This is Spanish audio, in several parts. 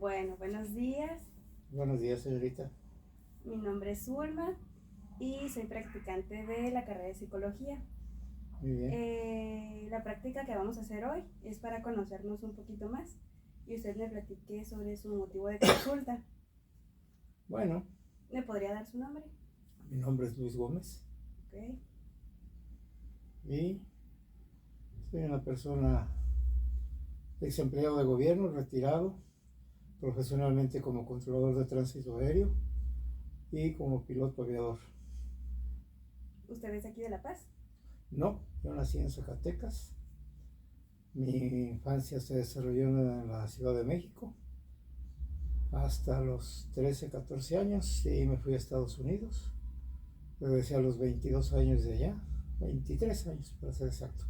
Bueno, buenos días. Buenos días, señorita. Mi nombre es Zulma y soy practicante de la carrera de psicología. Muy bien. La práctica que vamos a hacer hoy es para conocernos un poquito más y usted me platique sobre su motivo de consulta. Bueno, ¿Me podría dar su nombre? mi nombre es Luis Gómez Ok. y soy una persona ex empleado de gobierno, retirado, profesionalmente como controlador de tránsito aéreo y como piloto aviador. ¿Usted es de aquí de La Paz? No, yo nací en Zacatecas. Mi infancia se desarrolló en la Ciudad de México hasta los 13, 14 años y me fui a Estados Unidos. Regresé a los 22 años de allá, 23 años para ser exacto.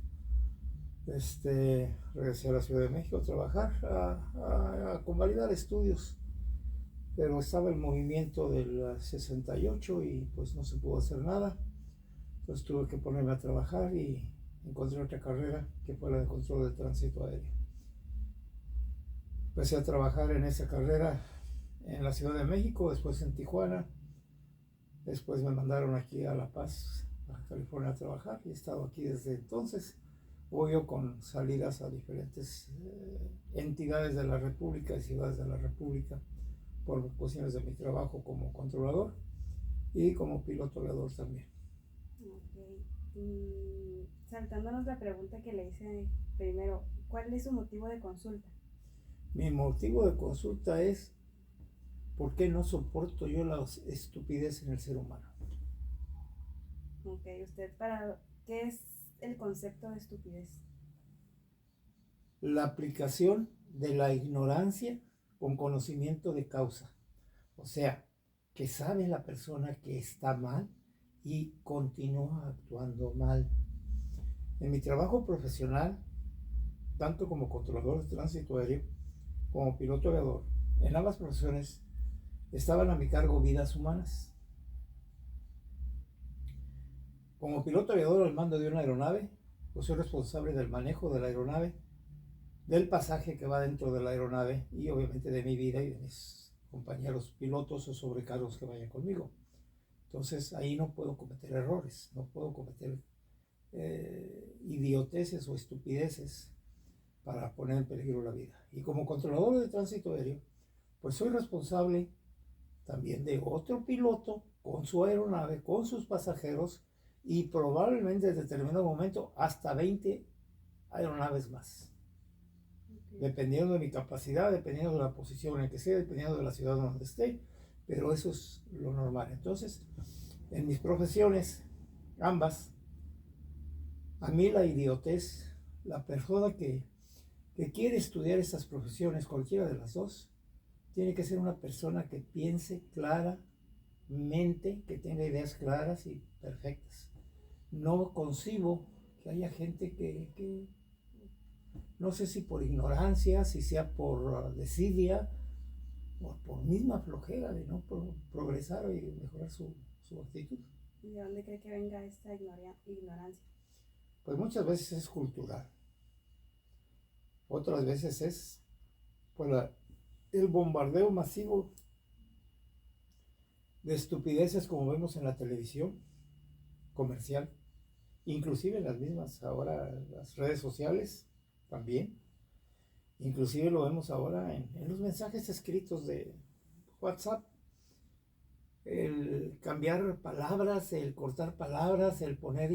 Regresé a la Ciudad de México a trabajar, a convalidar estudios, pero estaba el movimiento del 68 y pues no se pudo hacer nada. Entonces tuve que ponerme a trabajar y encontré otra carrera que fue la de control de tránsito aéreo. Empecé a trabajar en esa carrera en la Ciudad de México, después en Tijuana, después me mandaron aquí a La Paz, a California, a trabajar y he estado aquí desde entonces. Obvio con salidas a diferentes entidades de la República y ciudades de la República por cuestiones de mi trabajo como controlador y como piloto aviador también. Ok. Saltándonos la pregunta que le hice primero, ¿cuál es su motivo de consulta? Mi motivo de consulta es ¿por qué no soporto yo la estupidez en el ser humano? Ok, ¿qué es el concepto de estupidez? La aplicación de la ignorancia con conocimiento de causa. O sea, que sabe la persona que está mal y continúa actuando mal. En mi trabajo profesional, tanto como controlador de tránsito aéreo como piloto aviador, en ambas profesiones estaban a mi cargo vidas humanas. Como piloto aviador al mando de una aeronave, pues soy responsable del manejo de la aeronave, del pasaje que va dentro de la aeronave y obviamente de mi vida y de mis compañeros pilotos o sobrecargos que vayan conmigo. Entonces ahí no puedo cometer errores, no puedo cometer idioteces o estupideces para poner en peligro la vida. Y como controlador de tránsito aéreo, pues soy responsable también de otro piloto con su aeronave, con sus pasajeros y probablemente en determinado momento hasta 20 aeronaves más. Okay. Dependiendo de mi capacidad, dependiendo de la posición en que sea, dependiendo de la ciudad donde esté, pero eso es lo normal. Entonces, en mis profesiones, ambas, a mí la idiotez, la persona que quiere estudiar estas profesiones, cualquiera de las dos, tiene que ser una persona que piense claramente, que tenga ideas claras y perfectas. No concibo que haya gente que no sé si por ignorancia, si sea por desidia o por misma flojera de no progresar y mejorar su actitud. ¿Y de dónde cree que venga esta ignorancia? Pues muchas veces es cultural. Otras veces es pues el bombardeo masivo de estupideces como vemos en la televisión comercial, inclusive en las mismas ahora las redes sociales también, inclusive lo vemos ahora en los mensajes escritos de WhatsApp, el cambiar palabras, el cortar palabras, el poner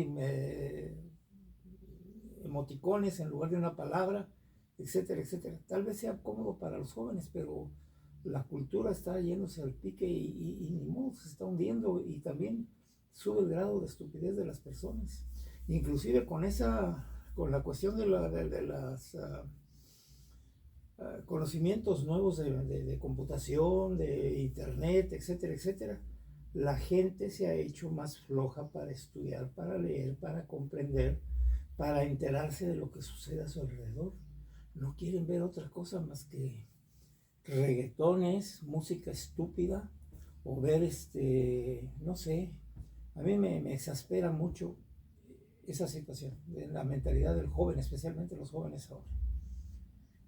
emoticones en lugar de una palabra, etcétera, etcétera. Tal vez sea cómodo para los jóvenes, pero la cultura está yéndose al pique y ni modo, se está hundiendo y también sube el grado de estupidez de las personas. Inclusive con la cuestión de las conocimientos nuevos de computación, de internet, etcétera, etcétera, la gente se ha hecho más floja para estudiar, para leer, para comprender, para enterarse de lo que sucede a su alrededor. No quieren ver otra cosa más que reggaetones, música estúpida, o ver no sé, a mí me exaspera mucho esa situación, de la mentalidad del joven, especialmente los jóvenes ahora.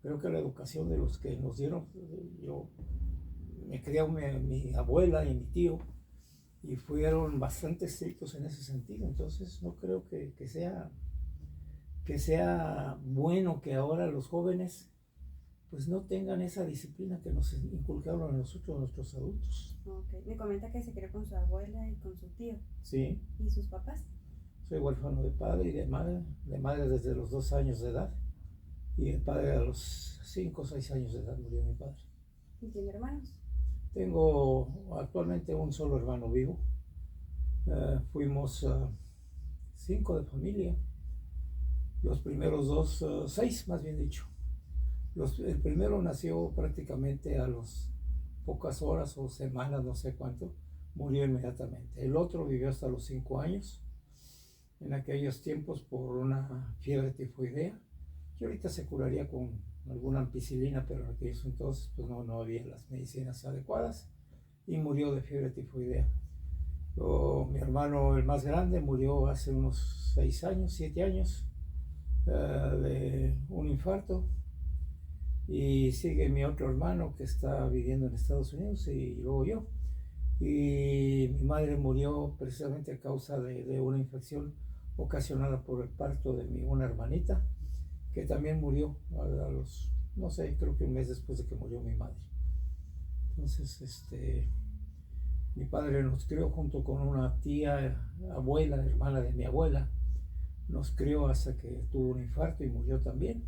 Creo que la educación de los que nos dieron, yo me crió mi abuela y mi tío, y fueron bastante estrictos en ese sentido. Entonces no creo que sea bueno que ahora los jóvenes pues no tengan esa disciplina que nos inculcaron a nosotros, a nuestros adultos. Ok. Me comenta que se crió con su abuela y con su tío. Sí, ¿Y sus papás? soy huérfano de padre y de madre desde los 2 años de edad, y de padre a los 5 o 6 años de edad murió mi padre. ¿Y tiene hermanos? Tengo actualmente un solo hermano vivo. Fuimos 5 de familia. Los primeros dos, 6 más bien dicho. El primero nació prácticamente a las pocas horas o semanas, no sé cuánto, murió inmediatamente. El otro vivió hasta los 5 años, en aquellos tiempos por una fiebre tifoidea, que ahorita se curaría con alguna ampicilina, pero en aquellos entonces pues no había las medicinas adecuadas, y murió de fiebre tifoidea. Mi hermano, el más grande, murió hace unos 6 años, 7 años, de un infarto. Y sigue mi otro hermano que está viviendo en Estados Unidos, y luego yo. Y mi madre murió precisamente a causa de una infección ocasionada por el parto de una hermanita, que también murió a los, no sé, creo que un mes después de que murió mi madre. Entonces, mi padre nos crió junto con una tía, abuela, hermana de mi abuela. Nos crió hasta que tuvo un infarto y murió también.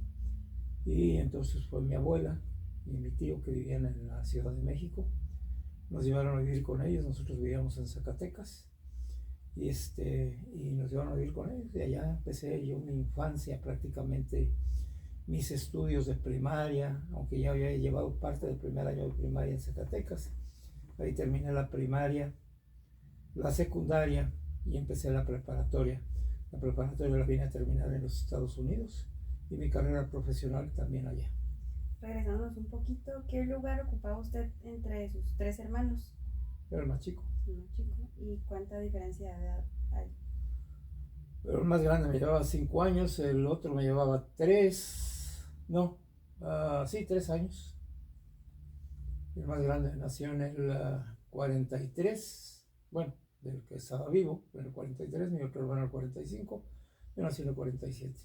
Y entonces fue mi abuela y mi tío, que vivían en la Ciudad de México. Nos llevaron a vivir con ellos. Nosotros vivíamos en Zacatecas, y nos llevaron a vivir con ellos. Y allá empecé yo mi infancia, prácticamente mis estudios de primaria, aunque ya había llevado parte del primer año de primaria en Zacatecas. Ahí terminé la primaria, la secundaria, y empecé la preparatoria. La preparatoria la vine a terminar en los Estados Unidos, y mi carrera profesional también allá. Regresándonos un poquito, ¿qué lugar ocupaba usted entre sus 3 hermanos? Era el más chico. El más chico. ¿Y cuánta diferencia de edad hay? Pero el más grande me llevaba 5 años, el otro me llevaba 3, no, sí, 3 años. El más grande nació en el 43, bueno, del que estaba vivo, en el 43, mi otro hermano en el 45, yo nací en el 47.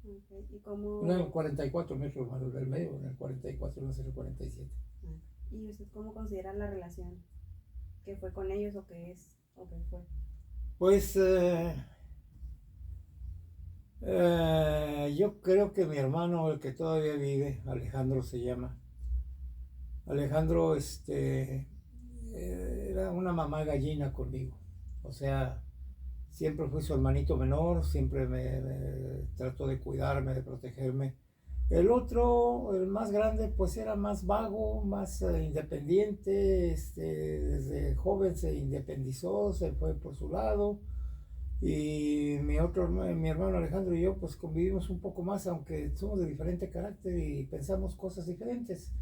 Okay. ¿Y cómo? No, en el 44, mi otro hermano del medio, en el 44, nací en el 47. ¿Y usted cómo considera la relación que fue con ellos, o que es, o que fue? Pues yo creo que mi hermano, el que todavía vive, Alejandro se llama. Alejandro era una mamá gallina conmigo. O sea, siempre fui su hermanito menor, siempre me trató de cuidarme, de protegerme. El otro, el más grande, pues era más vago, más independiente. Desde joven se independizó, se fue por su lado. Y mi hermano Alejandro y yo pues convivimos un poco más, aunque somos de diferente carácter y pensamos cosas diferentes.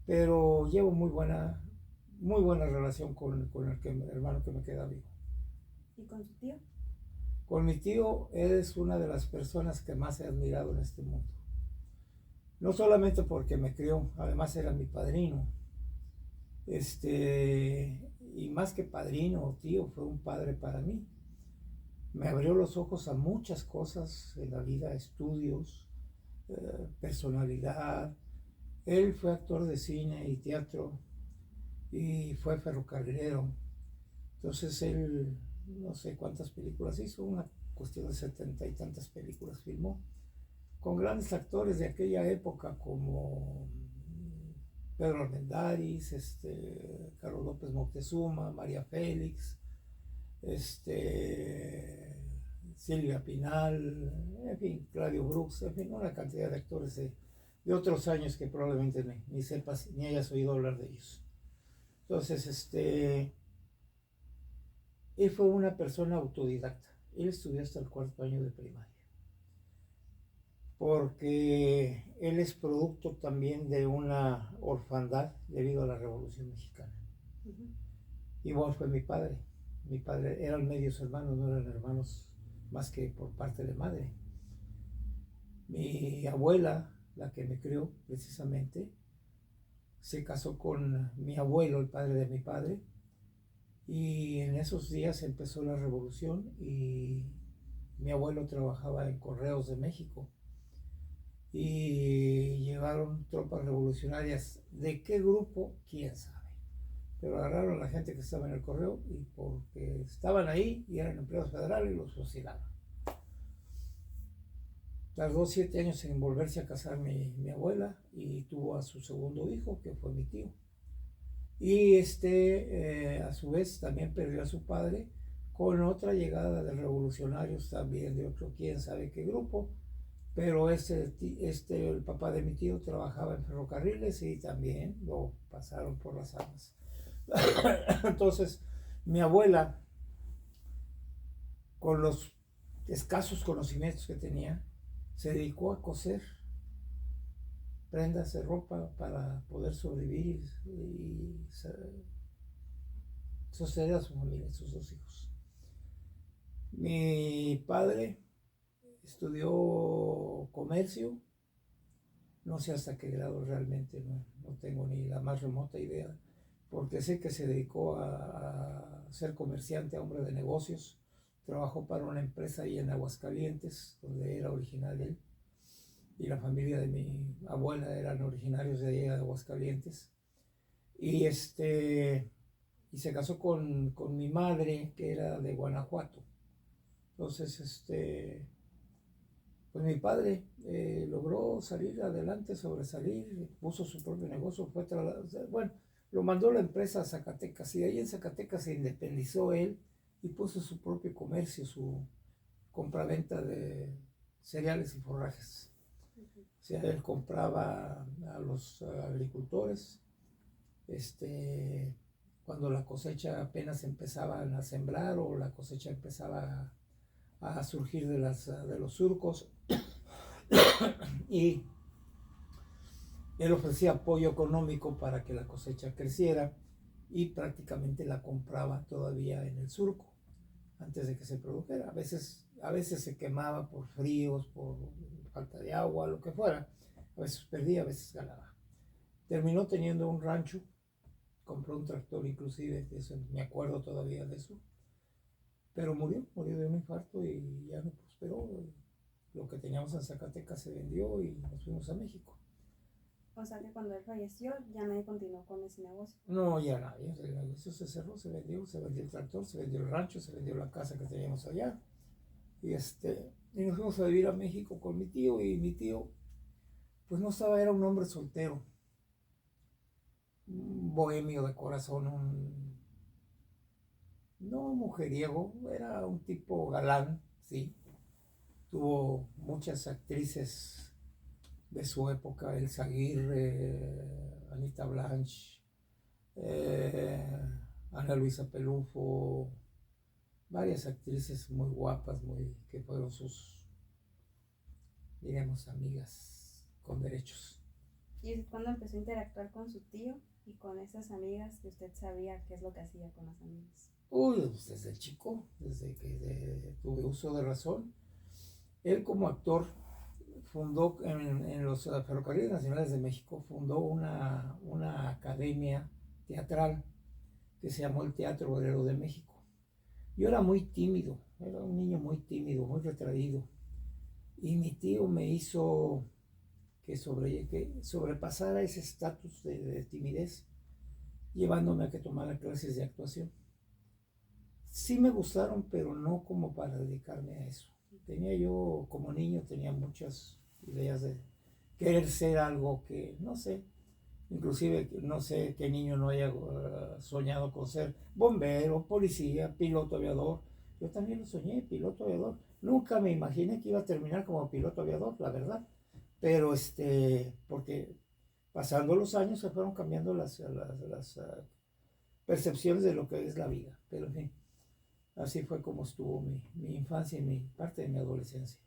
Pero llevo muy buena relación con el hermano que me queda vivo. ¿Y con su tío? Con mi tío, es una de las personas que más he admirado en este mundo. No solamente porque me crió, además era mi padrino. Y más que padrino o tío, fue un padre para mí. Me abrió los ojos a muchas cosas en la vida, estudios, personalidad. Él fue actor de cine y teatro, y fue ferrocarrilero. Entonces él, no sé cuántas películas hizo, una cuestión de 70 y tantas películas filmó, con grandes actores de aquella época como Pedro Armendáriz, Carlos López Moctezuma, María Félix, Silvia Pinal, en fin, Claudio Brooks, en fin, una cantidad de actores de otros años que probablemente ni sepas ni hayas oído hablar de ellos. Entonces, él fue una persona autodidacta. Él estudió hasta el 4º año de primaria, porque él es producto también de una orfandad debido a la Revolución Mexicana. Uh-huh. Igual fue mi padre. Mi padre eran medios hermanos, no eran hermanos más que por parte de madre. Mi abuela la que me crió precisamente, se casó con mi abuelo, el padre de mi padre, y en esos días empezó la revolución y mi abuelo trabajaba en Correos de México y llegaron tropas revolucionarias. ¿De qué grupo? ¿Quién sabe? Pero agarraron a la gente que estaba en el correo y porque estaban ahí y eran empleados federales los fusilaron. Tardó 7 años en volverse a casar mi abuela y tuvo a su segundo hijo, que fue mi tío. Y a su vez también perdió a su padre con otra llegada de revolucionarios también de otro quién sabe qué grupo, pero el papá de mi tío trabajaba en ferrocarriles y también lo pasaron por las armas. Entonces mi abuela, con los escasos conocimientos que tenía, se dedicó a coser prendas de ropa para poder sobrevivir y sostener a su familia, a sus 2 hijos. Mi padre estudió comercio, no sé hasta qué grado realmente, no tengo ni la más remota idea, porque sé que se dedicó a ser comerciante, hombre de negocios. Trabajó para una empresa ahí en Aguascalientes, donde era original él, y la familia de mi abuela eran originarios de ahí de Aguascalientes. Y se casó con mi madre, que era de Guanajuato. Entonces, pues mi padre logró salir adelante, sobresalir, puso su propio negocio, bueno, lo mandó la empresa a Zacatecas y ahí en Zacatecas se independizó él y puso su propio comercio, su compraventa de cereales y forrajes. O sea, él compraba a los agricultores, cuando la cosecha apenas empezaban a sembrar o la cosecha empezaba a surgir de los surcos, y él ofrecía apoyo económico para que la cosecha creciera y prácticamente la compraba todavía en el surco antes de que se produjera. A veces se quemaba por fríos, por falta de agua, lo que fuera. A veces perdía, a veces ganaba. Terminó teniendo un rancho, compró un tractor inclusive, eso, me acuerdo todavía de eso, pero murió de un infarto y ya no prosperó. Lo que teníamos en Zacatecas se vendió y nos fuimos a México. O sea que cuando él falleció ya nadie continuó con ese negocio. No, ya nadie, el negocio se cerró, se vendió el tractor, se vendió el rancho, se vendió la casa que teníamos allá. Y nos fuimos a vivir a México con mi tío, y mi tío, pues no estaba, era un hombre soltero, un bohemio de corazón, no mujeriego, era un tipo galán, sí. Tuvo muchas actrices de su época, Elsa Aguirre, Anita Blanche, Ana Luisa Pelufo, varias actrices muy guapas, que fueron sus, digamos, amigas con derechos. ¿Y es cuando empezó a interactuar con su tío y con esas amigas que usted sabía qué es lo que hacía con las amigas? Pues desde chico, desde que tuve uso de razón. Él como actor fundó en los Ferrocarriles Nacionales de México, fundó una academia teatral que se llamó el Teatro Obrero de México. Yo era muy tímido, era un niño muy tímido, muy retraído. Y mi tío me hizo que sobrepasara ese estatus de timidez, llevándome a que tomara clases de actuación. Sí me gustaron, pero no como para dedicarme a eso. Como niño, tenía muchas ideas de querer ser algo que, no sé, inclusive no sé qué niño no haya soñado con ser bombero, policía, piloto aviador. Yo también lo soñé, piloto aviador. Nunca me imaginé que iba a terminar como piloto aviador, la verdad. Pero porque pasando los años se fueron cambiando las percepciones de lo que es la vida. Pero en fin, así fue como estuvo mi infancia y parte de mi adolescencia.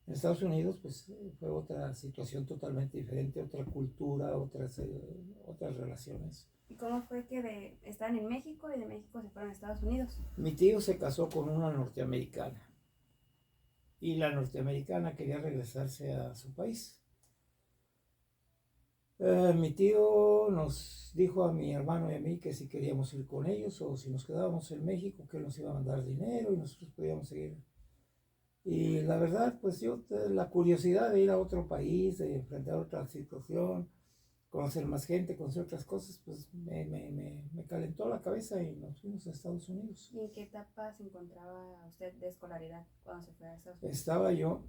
En Estados Unidos, pues fue otra situación totalmente diferente, otra cultura, otras relaciones. ¿Y cómo fue que estaban en México y de México se fueron a Estados Unidos? Mi tío se casó con una norteamericana y la norteamericana quería regresarse a su país. Mi tío nos dijo a mi hermano y a mí que si queríamos ir con ellos o si nos quedábamos en México, que él nos iba a mandar dinero y nosotros podíamos seguir. Y la verdad, pues yo, la curiosidad de ir a otro país, de enfrentar otra situación, conocer más gente, conocer otras cosas, pues me calentó la cabeza y nos fuimos a Estados Unidos. ¿Y en qué etapa se encontraba usted de escolaridad cuando se fue a Estados Unidos? Estaba yo,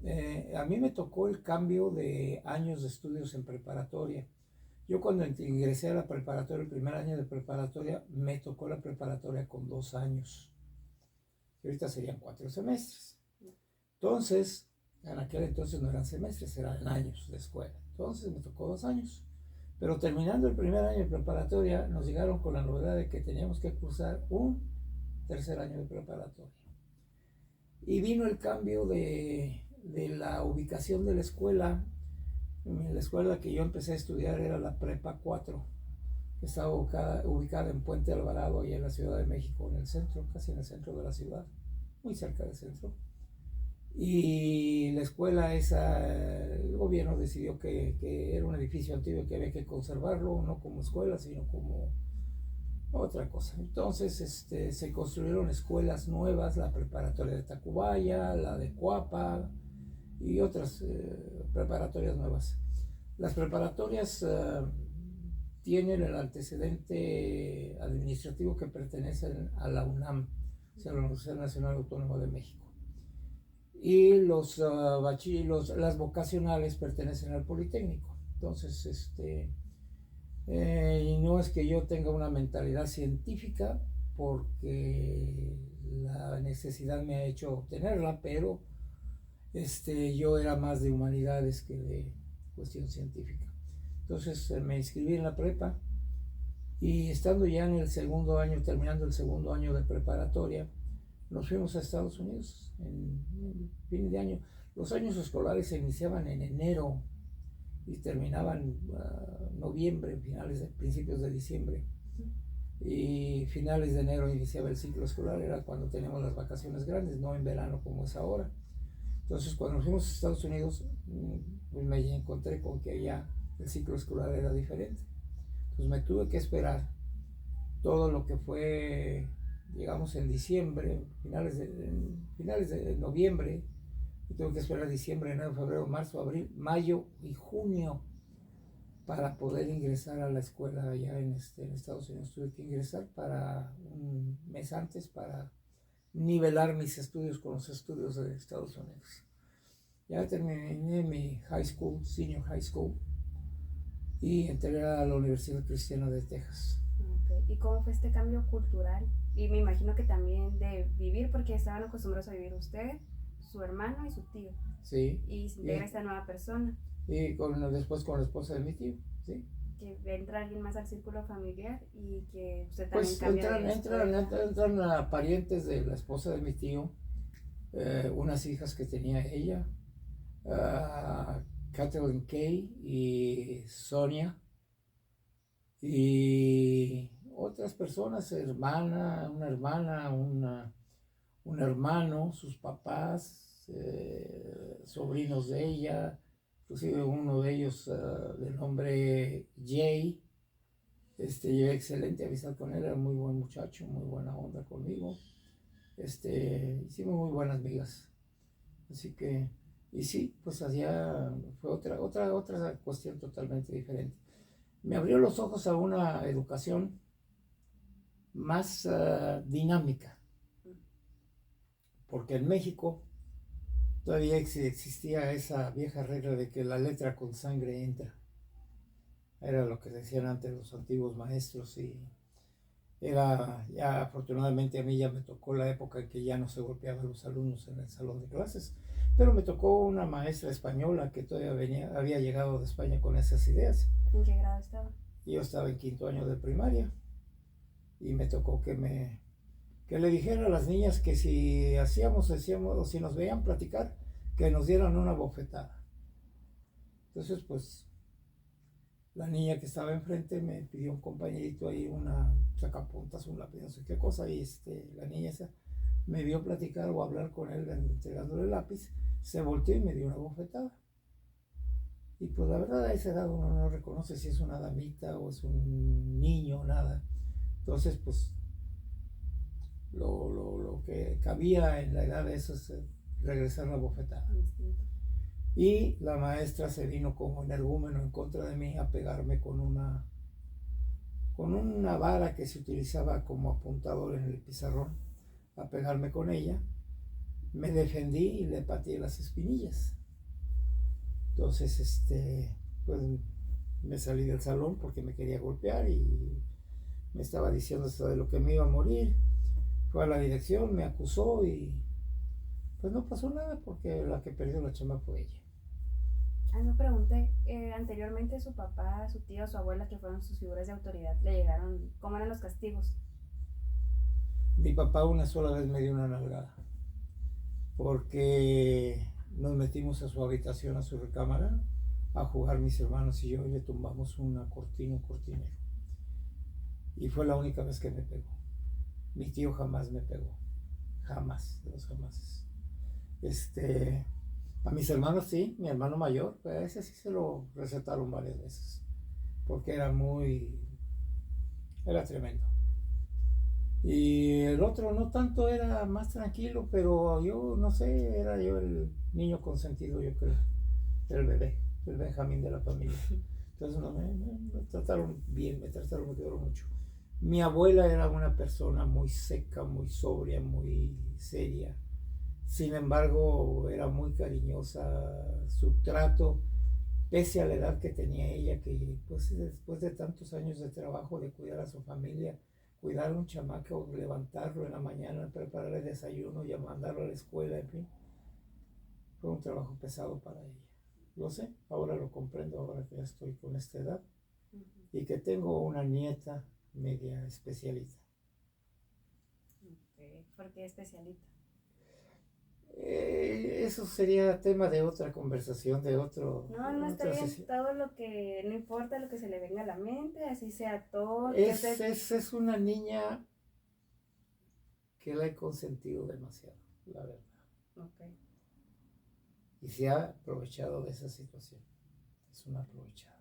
a mí me tocó el cambio de años de estudios en preparatoria. Yo cuando ingresé a la preparatoria, el primer año de preparatoria, me tocó la preparatoria con 2 años. Y ahorita serían 4 semestres. Entonces, en aquel entonces no eran semestres, eran años de escuela. Entonces me tocó 2 años. Pero terminando el primer año de preparatoria, nos llegaron con la novedad de que teníamos que cursar un tercer año de preparatoria. Y vino el cambio de la ubicación de la escuela. La escuela que yo empecé a estudiar era la Prepa 4, que estaba ubicada en Puente Alvarado, y en la Ciudad de México, en el centro, casi en el centro de la ciudad, muy cerca del centro. Y la escuela esa, el gobierno decidió que era un edificio antiguo que había que conservarlo, no como escuela, sino como otra cosa. Entonces se construyeron escuelas nuevas, la preparatoria de Tacubaya, la de Coapa y otras preparatorias nuevas. Las preparatorias tienen el antecedente administrativo que pertenecen a la UNAM, o sea, la Universidad Nacional Autónoma de México. Y las vocacionales pertenecen al Politécnico. Entonces, y no es que yo tenga una mentalidad científica, porque la necesidad me ha hecho obtenerla, pero yo era más de humanidades que de cuestión científica. Entonces me inscribí en la prepa, y estando ya en el segundo año, terminando el segundo año de preparatoria, nos fuimos a Estados Unidos en fin de año. Los años escolares se iniciaban en enero y terminaban noviembre, principios de diciembre. Y finales de enero iniciaba el ciclo escolar, era cuando teníamos las vacaciones grandes, no en verano como es ahora. Entonces, cuando nos fuimos a Estados Unidos, pues me encontré con que allá el ciclo escolar era diferente. Entonces me tuve que esperar todo lo que fue, llegamos en diciembre, finales de noviembre, y tuve que esperar diciembre, enero, febrero, marzo, abril, mayo y junio para poder ingresar a la escuela allá en Estados Unidos. Tuve que ingresar para un mes antes para nivelar mis estudios con los estudios de Estados Unidos. Ya terminé mi high school, senior high school, y entré a la Universidad Cristiana de Texas. Okay. ¿Y cómo fue este cambio cultural? Y me imagino que también de vivir, porque estaban acostumbrados a vivir usted, su hermano y su tío. Sí. Y se integra esta nueva persona. Y después con la esposa de mi tío, ¿sí? Que entra alguien más al círculo familiar y que usted también pues cambia entran parientes de la esposa de mi tío, unas hijas que tenía ella, Kathleen Kay y Sonia, y otras personas, una hermana, un hermano, sus papás, sobrinos de ella, inclusive uno de ellos de nombre Jay. Llevé excelente amistad con él, era muy buen muchacho, muy buena onda conmigo. Hicimos muy buenas migas. Así que, y sí, pues allá fue otra cuestión totalmente diferente. Me abrió los ojos a una educación más dinámica, porque en México todavía existía esa vieja regla de que la letra con sangre entra. Era lo que decían antes los antiguos maestros, y ya afortunadamente a mí ya me tocó la época en que ya no se golpeaban a los alumnos en el salón de clases, pero me tocó una maestra española que todavía había llegado de España con esas ideas. ¿En qué grado estaba? Yo estaba en quinto año de primaria, y me tocó que le dijera a las niñas que si hacíamos o si nos veían platicar, que nos dieran una bofetada. Entonces, pues, la niña que estaba enfrente me pidió un compañerito ahí, una sacapuntas, un lápiz, no sé qué cosa, y la niña esa me vio platicar o hablar con él entregándole el lápiz, se volteó y me dio una bofetada. Y pues la verdad a esa edad uno no reconoce si es una damita o es un niño, nada. Entonces pues lo que cabía en la edad de eso es regresar la bofetada. Y la maestra se vino como energúmeno en contra de mí a pegarme con una vara que se utilizaba como apuntador en el pizarrón, a pegarme con ella. Me defendí y le pateé las espinillas. Entonces, pues me salí del salón porque me quería golpear y me estaba diciendo hasta de lo que me iba a morir. Fue a la dirección, me acusó y pues no pasó nada porque la que perdió la chamba fue ella. No pregunté, anteriormente su papá, su tía o su abuela, que fueron sus figuras de autoridad, le llegaron, ¿cómo eran los castigos? Mi papá una sola vez me dio una nalgada porque nos metimos a su habitación, a su recámara, a jugar mis hermanos y yo, y le tumbamos una cortina, un cortinero. Y fue la única vez que me pegó. Mi tío jamás me pegó, jamás, de los jamases. A mis hermanos sí, mi hermano mayor, pues a ese sí se lo recetaron varias veces, porque era tremendo. Y el otro no tanto, era más tranquilo, pero yo no sé, era yo el niño consentido, yo creo, el bebé, el Benjamín de la familia. Entonces no, me trataron bien, me quedaron mucho. Mi abuela era una persona muy seca, muy sobria, muy seria. Sin embargo, era muy cariñosa, su trato, pese a la edad que tenía ella, que pues después de tantos años de trabajo, de cuidar a su familia, cuidar a un chamaco, levantarlo en la mañana, prepararle desayuno y mandarlo a la escuela, en fin, fue un trabajo pesado para ella. Lo sé, ahora lo comprendo, ahora que ya estoy con esta edad y que tengo una nieta media especialita. ¿Por qué especialita? Eso sería tema de otra conversación, de otro... No está bien, todo lo que, no importa lo que se le venga a la mente, así sea todo. Es una niña que la he consentido demasiado, la verdad. Okay. Y se ha aprovechado de esa situación. Es una aprovechada.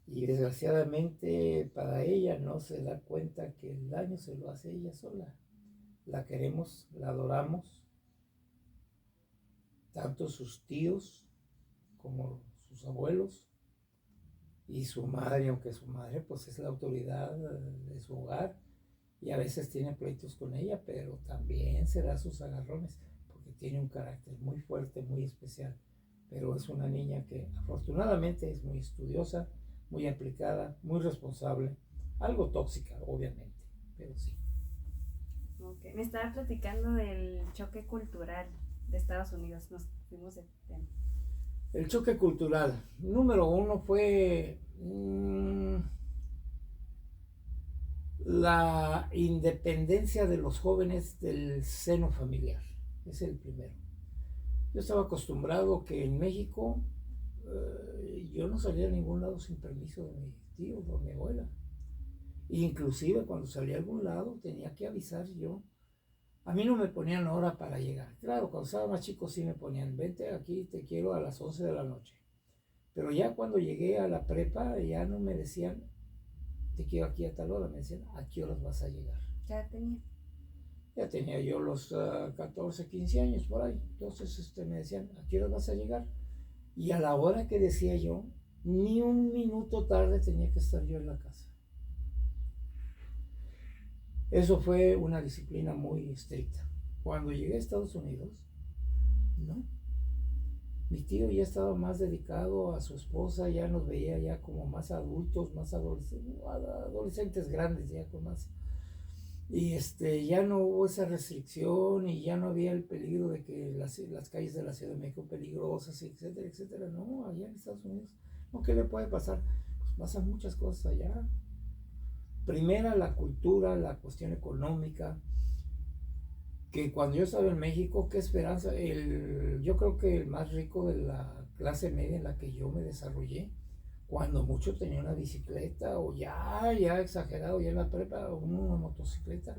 Y desgraciadamente para ella no se da cuenta que el daño se lo hace ella sola. La queremos, la adoramos, tanto sus tíos como sus abuelos y su madre, aunque su madre pues es la autoridad de su hogar y a veces tiene pleitos con ella, pero también se da sus agarrones porque tiene un carácter muy fuerte, muy especial, pero es una niña que afortunadamente es muy estudiosa, muy aplicada, muy responsable, algo tóxica obviamente, pero sí. Okay. Me estaba platicando del choque cultural de Estados Unidos, nos fuimos de tema. El choque cultural, número uno fue la independencia de los jóvenes del seno familiar, es el primero. Yo estaba acostumbrado que en México yo no salía a ningún lado sin permiso de mi tío o mi abuela. Inclusive cuando salía a algún lado tenía que avisar yo. A mí no me ponían hora para llegar. Claro, cuando estaba más chico sí me ponían, vente aquí, te quiero a las 11 de la noche. Pero ya cuando llegué a la prepa ya no me decían, te quiero aquí a tal hora, me decían, ¿a qué horas vas a llegar? Ya tenía yo los 14, 15 años por ahí. Entonces me decían, ¿a qué horas vas a llegar? Y a la hora que decía yo, ni un minuto tarde tenía que estar yo en la casa. Eso fue una disciplina muy estricta. Cuando llegué a Estados Unidos, no. Mi tío ya estaba más dedicado a su esposa, ya nos veía ya como más adultos, más adolescentes grandes, ya con más. Y ya no hubo esa restricción y ya no había el peligro de que las calles de la Ciudad de México peligrosas, etcétera, etcétera. No, allá en Estados Unidos, ¿no? ¿Qué le puede pasar? Pues pasan muchas cosas allá. Primera, la cultura, la cuestión económica, que cuando yo estaba en México, qué esperanza, yo creo que el más rico de la clase media en la que yo me desarrollé, cuando mucho tenía una bicicleta o ya exagerado, ya en la prepa, una motocicleta,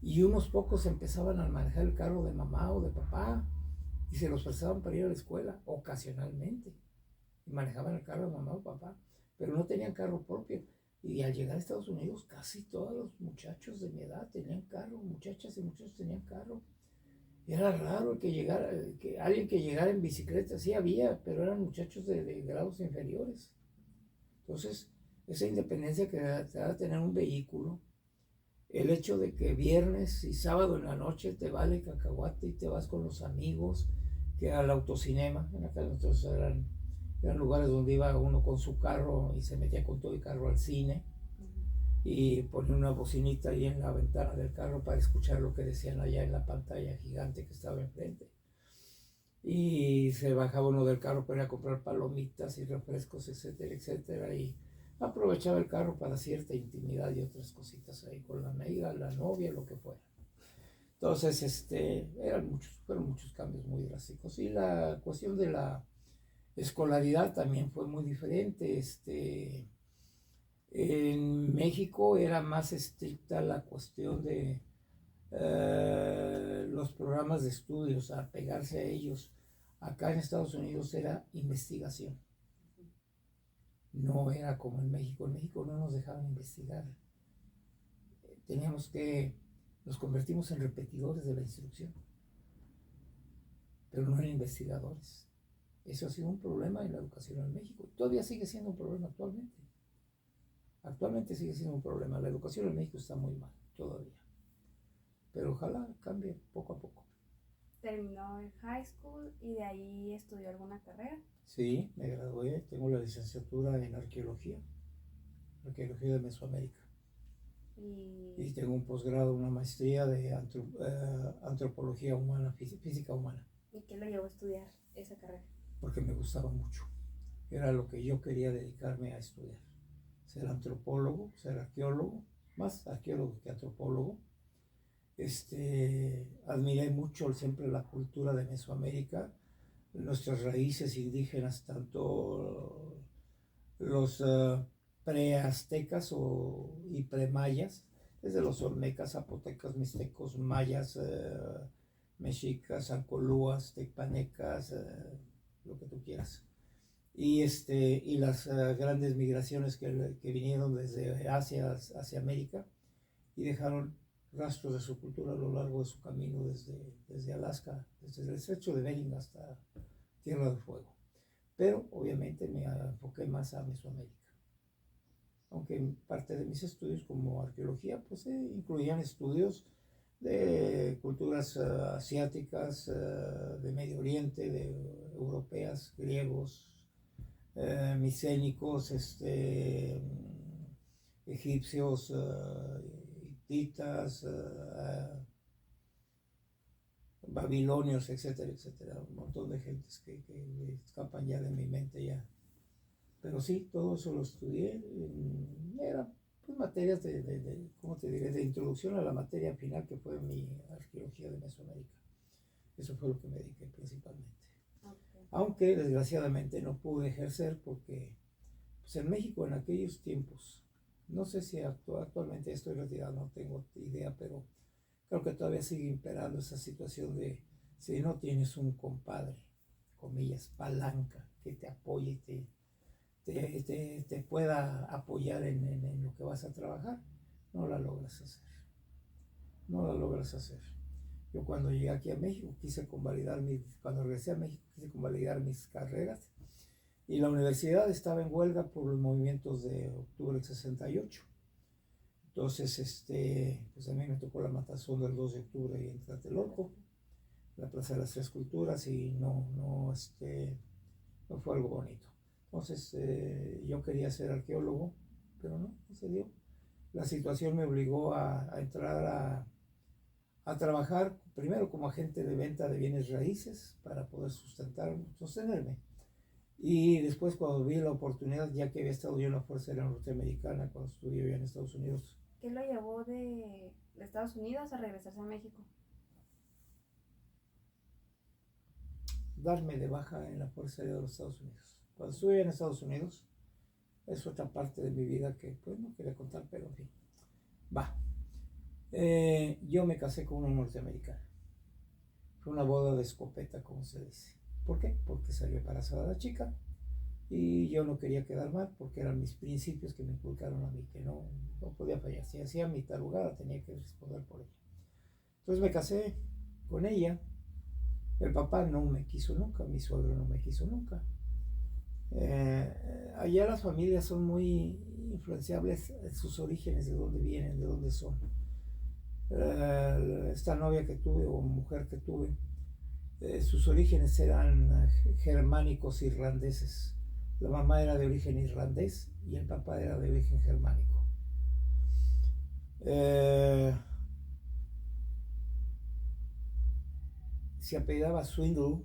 y unos pocos empezaban a manejar el carro de mamá o de papá, y se los prestaban para ir a la escuela ocasionalmente. Y manejaban el carro de mamá o papá, pero no tenían carro propio. Y al llegar a Estados Unidos, casi todos los muchachos de mi edad tenían carro, muchachas y muchachos tenían carro. Era raro que llegara, que alguien que llegara en bicicleta, sí había, pero eran muchachos de grados inferiores. Entonces, esa independencia que te da tener un vehículo, el hecho de que viernes y sábado en la noche te vale cacahuate y te vas con los amigos, que al autocinema, en aquel entonces eran lugares donde iba uno con su carro y se metía con todo el carro al cine y ponía una bocinita ahí en la ventana del carro para escuchar lo que decían allá en la pantalla gigante que estaba enfrente. Y se bajaba uno del carro para ir a comprar palomitas y refrescos, etcétera, etcétera, y aprovechaba el carro para cierta intimidad y otras cositas ahí con la amiga, la novia, lo que fuera. Entonces, fueron muchos cambios muy drásticos. Y la cuestión de la escolaridad también fue muy diferente. En México era más estricta la cuestión de los programas de estudios, a pegarse a ellos. Acá en Estados Unidos era investigación. No era como en México. En México no nos dejaban investigar. Nos convertimos en repetidores de la instrucción, pero no en investigadores. Eso ha sido un problema en la educación en México. Todavía sigue siendo un problema actualmente. Actualmente sigue siendo un problema. La educación en México está muy mal todavía. Pero ojalá cambie poco a poco. Terminó el high school y de ahí estudió alguna carrera. Sí, me gradué. Tengo la licenciatura en arqueología de Mesoamérica. Y tengo un posgrado, una maestría de antropología humana, física humana. ¿Y qué lo llevó a estudiar esa carrera? Porque me gustaba mucho. Era lo que yo quería dedicarme a estudiar. Ser antropólogo, ser arqueólogo, más arqueólogo que antropólogo. Admiré mucho siempre la cultura de Mesoamérica, nuestras raíces indígenas, tanto los preaztecas y premayas, desde los olmecas, zapotecas, mixtecos, mayas, mexicas, ancolúas, tecpanecas, lo que tú quieras. Y las grandes migraciones que vinieron desde Asia hacia América y dejaron rastros de su cultura a lo largo de su camino desde Alaska, desde el estrecho de Bering hasta Tierra del Fuego. Pero obviamente me enfoqué más a Mesoamérica. Aunque en parte de mis estudios como arqueología pues incluían estudios de culturas asiáticas, de Medio Oriente, de europeas, griegos, micénicos, egipcios, hititas, babilonios, etcétera, etcétera. Un montón de gentes que escapan ya de mi mente ya. Pero sí, todo eso lo estudié. Era pues materias ¿cómo te diré? De introducción a la materia final que fue mi arqueología de Mesoamérica. Eso fue lo que me dediqué principalmente. Okay. Aunque desgraciadamente no pude ejercer porque pues en México en aquellos tiempos, no sé si actualmente estoy retirado, no tengo idea, pero creo que todavía sigue imperando esa situación de si no tienes un compadre, comillas, palanca, que te apoye y te pueda apoyar en lo que vas a trabajar, no la logras hacer. No la logras hacer. Yo cuando llegué aquí a México cuando regresé a México quise convalidar mis carreras y la universidad estaba en huelga por los movimientos de octubre del 68. Entonces, pues a mí me tocó la matazón del 2 de octubre en Tlatelolco, la Plaza de las Tres Culturas, y no fue algo bonito. Entonces, yo quería ser arqueólogo, pero no se dio. La situación me obligó a entrar a trabajar primero como agente de venta de bienes raíces para poder sostenerme. Y después cuando vi la oportunidad, ya que había estado yo en la Fuerza Aérea Norteamericana, cuando estuve yo en Estados Unidos. ¿Qué lo llevó de Estados Unidos a regresarse a México? Darme de baja en la Fuerza Aérea de los Estados Unidos. Cuando estuve en Estados Unidos, es otra parte de mi vida que pues no quería contar, pero en fin, va. Yo me casé con una norteamericana. Fue una boda de escopeta, como se dice. ¿Por qué? Porque salió embarazada la chica y yo no quería quedar mal porque eran mis principios que me inculcaron a mí, que no podía fallar. Si hacía mi tarugada tenía que responder por ella. Entonces me casé con ella. El papá no me quiso nunca, mi suegro no me quiso nunca. Allá las familias son muy influenciables en sus orígenes, de dónde vienen, de dónde son. Esta novia que tuve o mujer que tuve, sus orígenes eran germánicos irlandeses. La mamá era de origen irlandés y el papá era de origen germánico. Se apellidaba Swindle,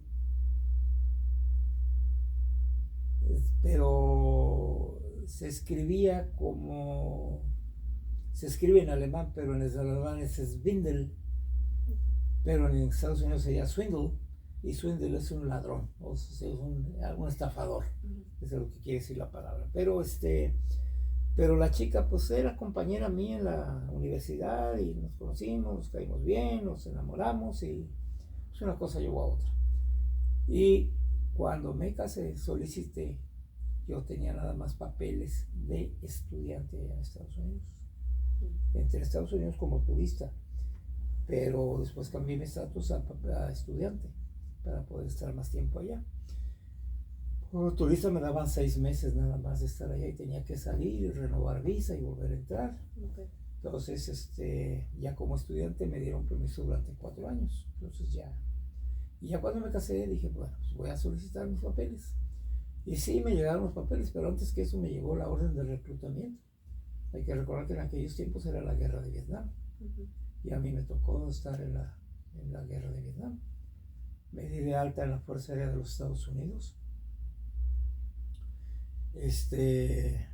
pero se escribía como se escribe en alemán, pero en el alemán es Swindle, pero en Estados Unidos se llama Swindle, y Swindle es un ladrón, o sea, es un estafador, eso es lo que quiere decir la palabra. Pero la chica pues era compañera mía en la universidad y nos conocimos, nos caímos bien, nos enamoramos y pues una cosa llevó a otra. Y cuando me casé solicité, yo tenía nada más papeles de estudiante en Estados Unidos. Entré a Estados Unidos como turista, pero después cambié mi estatus a estudiante para poder estar más tiempo allá. Como turista me daban 6 meses nada más de estar allá y tenía que salir y renovar visa y volver a entrar. Okay. Entonces, ya como estudiante me dieron permiso durante 4 años. Entonces y ya cuando me casé dije, bueno, pues voy a solicitar mis papeles. Y sí, me llegaron los papeles, pero antes que eso me llegó la orden de reclutamiento. Hay que recordar que en aquellos tiempos era la guerra de Vietnam. Y a mí me tocó estar en la guerra de Vietnam. Me di de alta en la Fuerza Aérea de los Estados Unidos. Estudié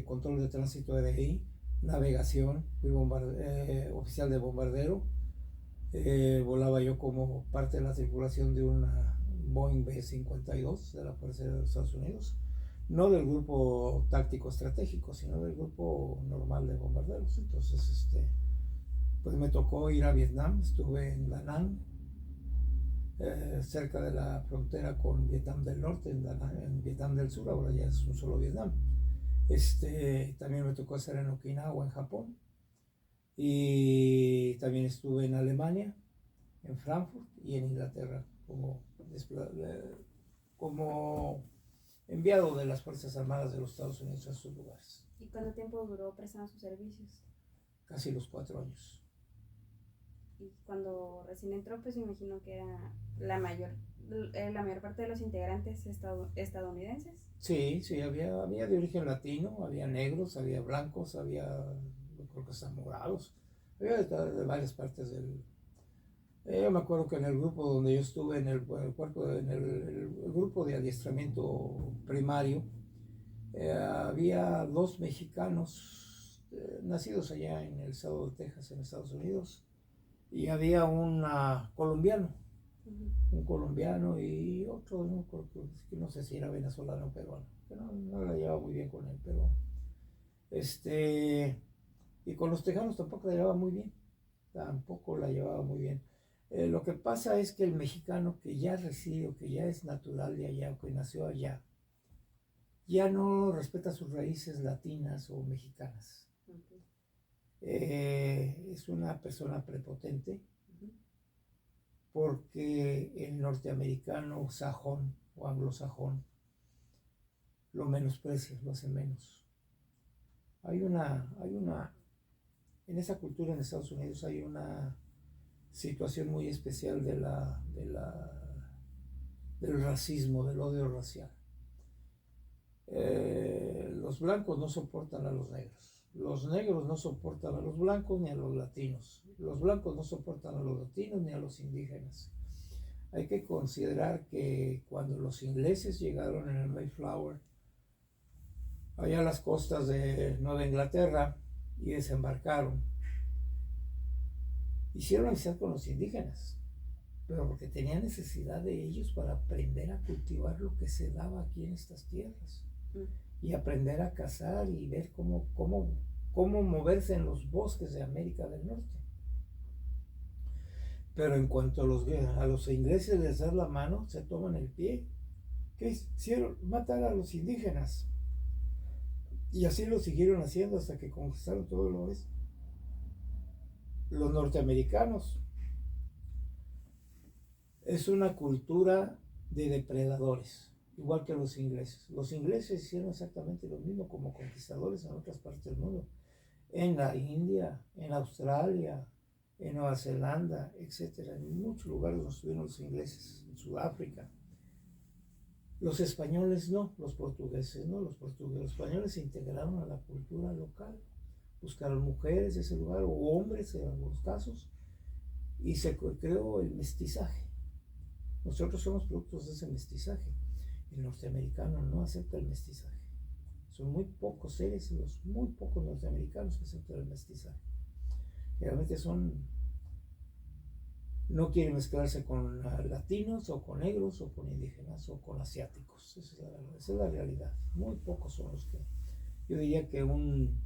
control de tránsito aéreo, navegación, fui oficial de bombardero. Volaba yo como parte de la tripulación de una Boeing B-52 de la Fuerza Aérea de los Estados Unidos. No del grupo táctico estratégico, sino del grupo normal de bombarderos. Entonces, pues me tocó ir a Vietnam. Estuve en Da Nang, cerca de la frontera con Vietnam del Norte, en Vietnam del Sur, ahora ya es un solo Vietnam. También me tocó estar en Okinawa, en Japón. Y también estuve en Alemania, en Frankfurt y en Inglaterra como enviado de las Fuerzas Armadas de los Estados Unidos a sus lugares. ¿Y cuánto tiempo duró prestando sus servicios? Casi los 4 años. Y cuando recién entró, pues me imagino que era la mayor parte de los integrantes estadounidenses. Sí, había de origen latino, había negros, había blancos, había, yo creo que hasta morados, había de varias partes del... Yo me acuerdo que en el grupo donde yo estuve, en el grupo de adiestramiento primario, había 2 mexicanos nacidos allá en el estado de Texas, en Estados Unidos, y había un colombiano y otro, no sé si era venezolano o peruano, que no la llevaba muy bien con él, pero y con los tejanos tampoco la llevaba muy bien. Lo que pasa es que el mexicano que ya reside o que ya es natural de allá o que nació allá, ya no respeta sus raíces latinas o mexicanas. Es una persona prepotente porque el norteamericano sajón o anglosajón lo menosprecia, lo hace menos. En esa cultura en Estados Unidos hay una situación muy especial del racismo, del odio racial. Los blancos no soportan a los negros. Los negros no soportan a los blancos ni a los latinos. Los blancos no soportan a los latinos ni a los indígenas. Hay que considerar que cuando los ingleses llegaron en el Mayflower, allá a las costas de Nueva Inglaterra, y desembarcaron, hicieron amistad con los indígenas, pero porque tenían necesidad de ellos para aprender a cultivar lo que se daba aquí en estas tierras y aprender a cazar y ver cómo moverse en los bosques de América del Norte. Pero en cuanto a los ingleses les das la mano, se toman el pie. ¿Qué hicieron? Matar a los indígenas. Y así lo siguieron haciendo hasta que conquistaron todo lo oeste. Los norteamericanos es una cultura de depredadores, igual que los ingleses. Los ingleses hicieron exactamente lo mismo como conquistadores en otras partes del mundo. En la India, en Australia, en Nueva Zelanda, etcétera. En muchos lugares donde estuvieron los ingleses, en Sudáfrica. Los españoles no, los portugueses no, los españoles se integraron a la cultura local, buscaron mujeres de ese lugar o hombres en algunos casos y se creó el mestizaje. Nosotros somos productos de ese mestizaje. El norteamericano no acepta el mestizaje. Son muy pocos seres, los muy pocos norteamericanos que aceptan el mestizaje. Realmente no quieren mezclarse con latinos o con negros o con indígenas o con asiáticos. Esa es la realidad. Muy pocos son los que, yo diría que un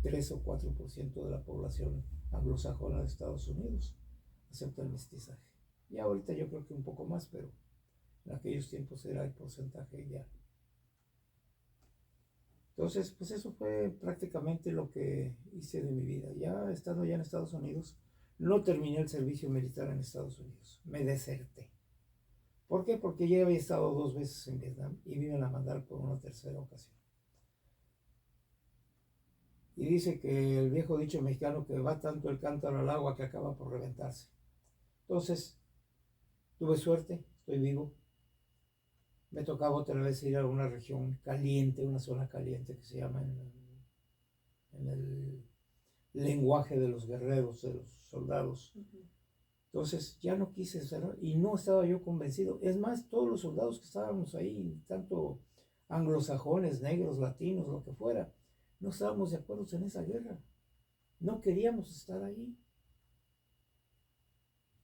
3 o 4% de la población anglosajona de Estados Unidos acepta el mestizaje. Y ahorita yo creo que un poco más, pero en aquellos tiempos era el porcentaje ya. Entonces, pues eso fue prácticamente lo que hice de mi vida. Ya estando ya en Estados Unidos, no terminé el servicio militar en Estados Unidos. Me deserté. ¿Por qué? Porque ya había estado 2 veces en Vietnam y me iban a mandar por una tercera ocasión. Y dice que el viejo dicho mexicano que va tanto el cántaro al agua que acaba por reventarse. Entonces, tuve suerte, estoy vivo. Me tocaba otra vez ir a una región caliente, una zona caliente que se llama en el lenguaje de los guerreros, de los soldados. Entonces ya no quise hacerlo y no estaba yo convencido. Es más, todos los soldados que estábamos ahí, tanto anglosajones, negros, latinos, lo que fuera, no estábamos de acuerdo en esa guerra. No queríamos estar ahí.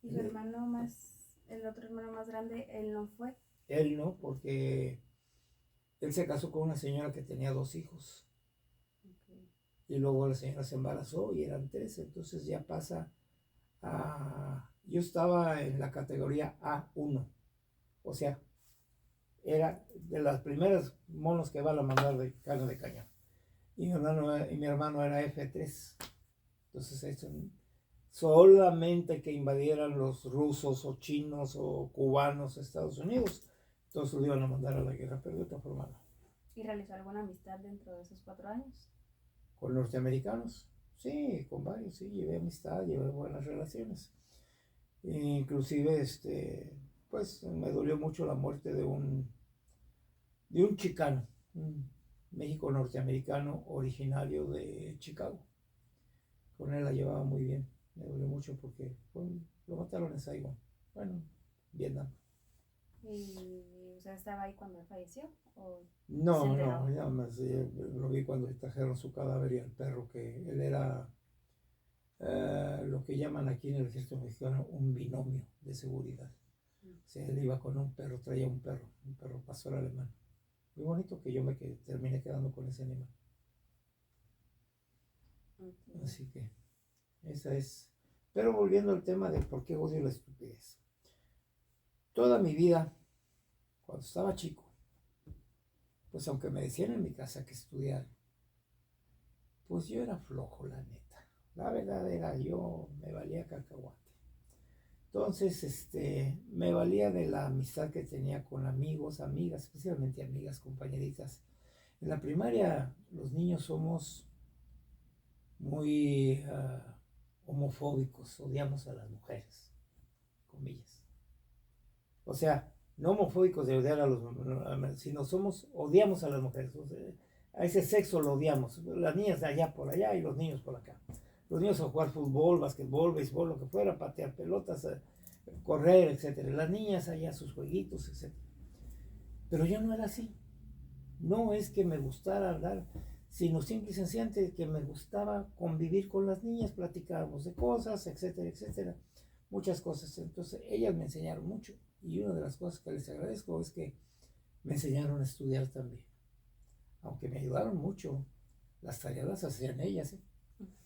¿Y su hermano más, el otro hermano más grande, él no fue? Él no, porque él se casó con una señora que tenía 2 hijos. Okay. Y luego la señora se embarazó y eran 3, entonces ya pasa a... Yo estaba en la categoría A1, o sea, era de las primeras monos que van a mandar de carne de cañón. Y mi hermano era F3. Entonces eso, solamente que invadieran los rusos o chinos o cubanos a Estados Unidos, entonces lo iban a mandar a la guerra, pero de otra forma no. ¿Y realizó alguna amistad dentro de esos 4 años? ¿Con norteamericanos? Sí, con varios, sí, llevé amistad, llevé buenas relaciones. Inclusive, pues me dolió mucho la muerte de un chicano, un México norteamericano originario de Chicago. Con él la llevaba muy bien, me dolió mucho porque lo mataron en Saigon, bueno, Vietnam. ¿Y usted estaba ahí cuando él falleció? No, nada más lo vi cuando trajeron su cadáver y al perro, que él era lo que llaman aquí en el ejército mexicano un binomio de seguridad. O sea, él iba con un perro, traía un perro pastor alemán. Muy bonito que yo terminé quedando con ese animal. Okay. Así que esa es. Pero volviendo al tema de por qué odio la estupidez. Toda mi vida, cuando estaba chico, pues aunque me decían en mi casa que estudiar, pues yo era flojo, la neta. La verdad era, yo me valía cacahuate. Entonces, me valía de la amistad que tenía con amigos, amigas, especialmente amigas, compañeritas. En la primaria los niños somos muy homofóbicos, odiamos a las mujeres, comillas. O sea, no homofóbicos de odiar a los hombres, sino odiamos a las mujeres. O sea, a ese sexo lo odiamos. Las niñas de allá por allá y los niños por acá. Los niños a jugar fútbol, básquetbol, béisbol, lo que fuera, patear pelotas, correr, etc. Las niñas allá sus jueguitos, etc. Pero yo no era así. No es que me gustara andar, sino simple y sencillamente que me gustaba convivir con las niñas, platicábamos de cosas, etcétera, etcétera. Muchas cosas. Entonces ellas me enseñaron mucho. Y una de las cosas que les agradezco es que me enseñaron a estudiar también. Aunque me ayudaron mucho, las tareas las hacían ellas, ¿eh?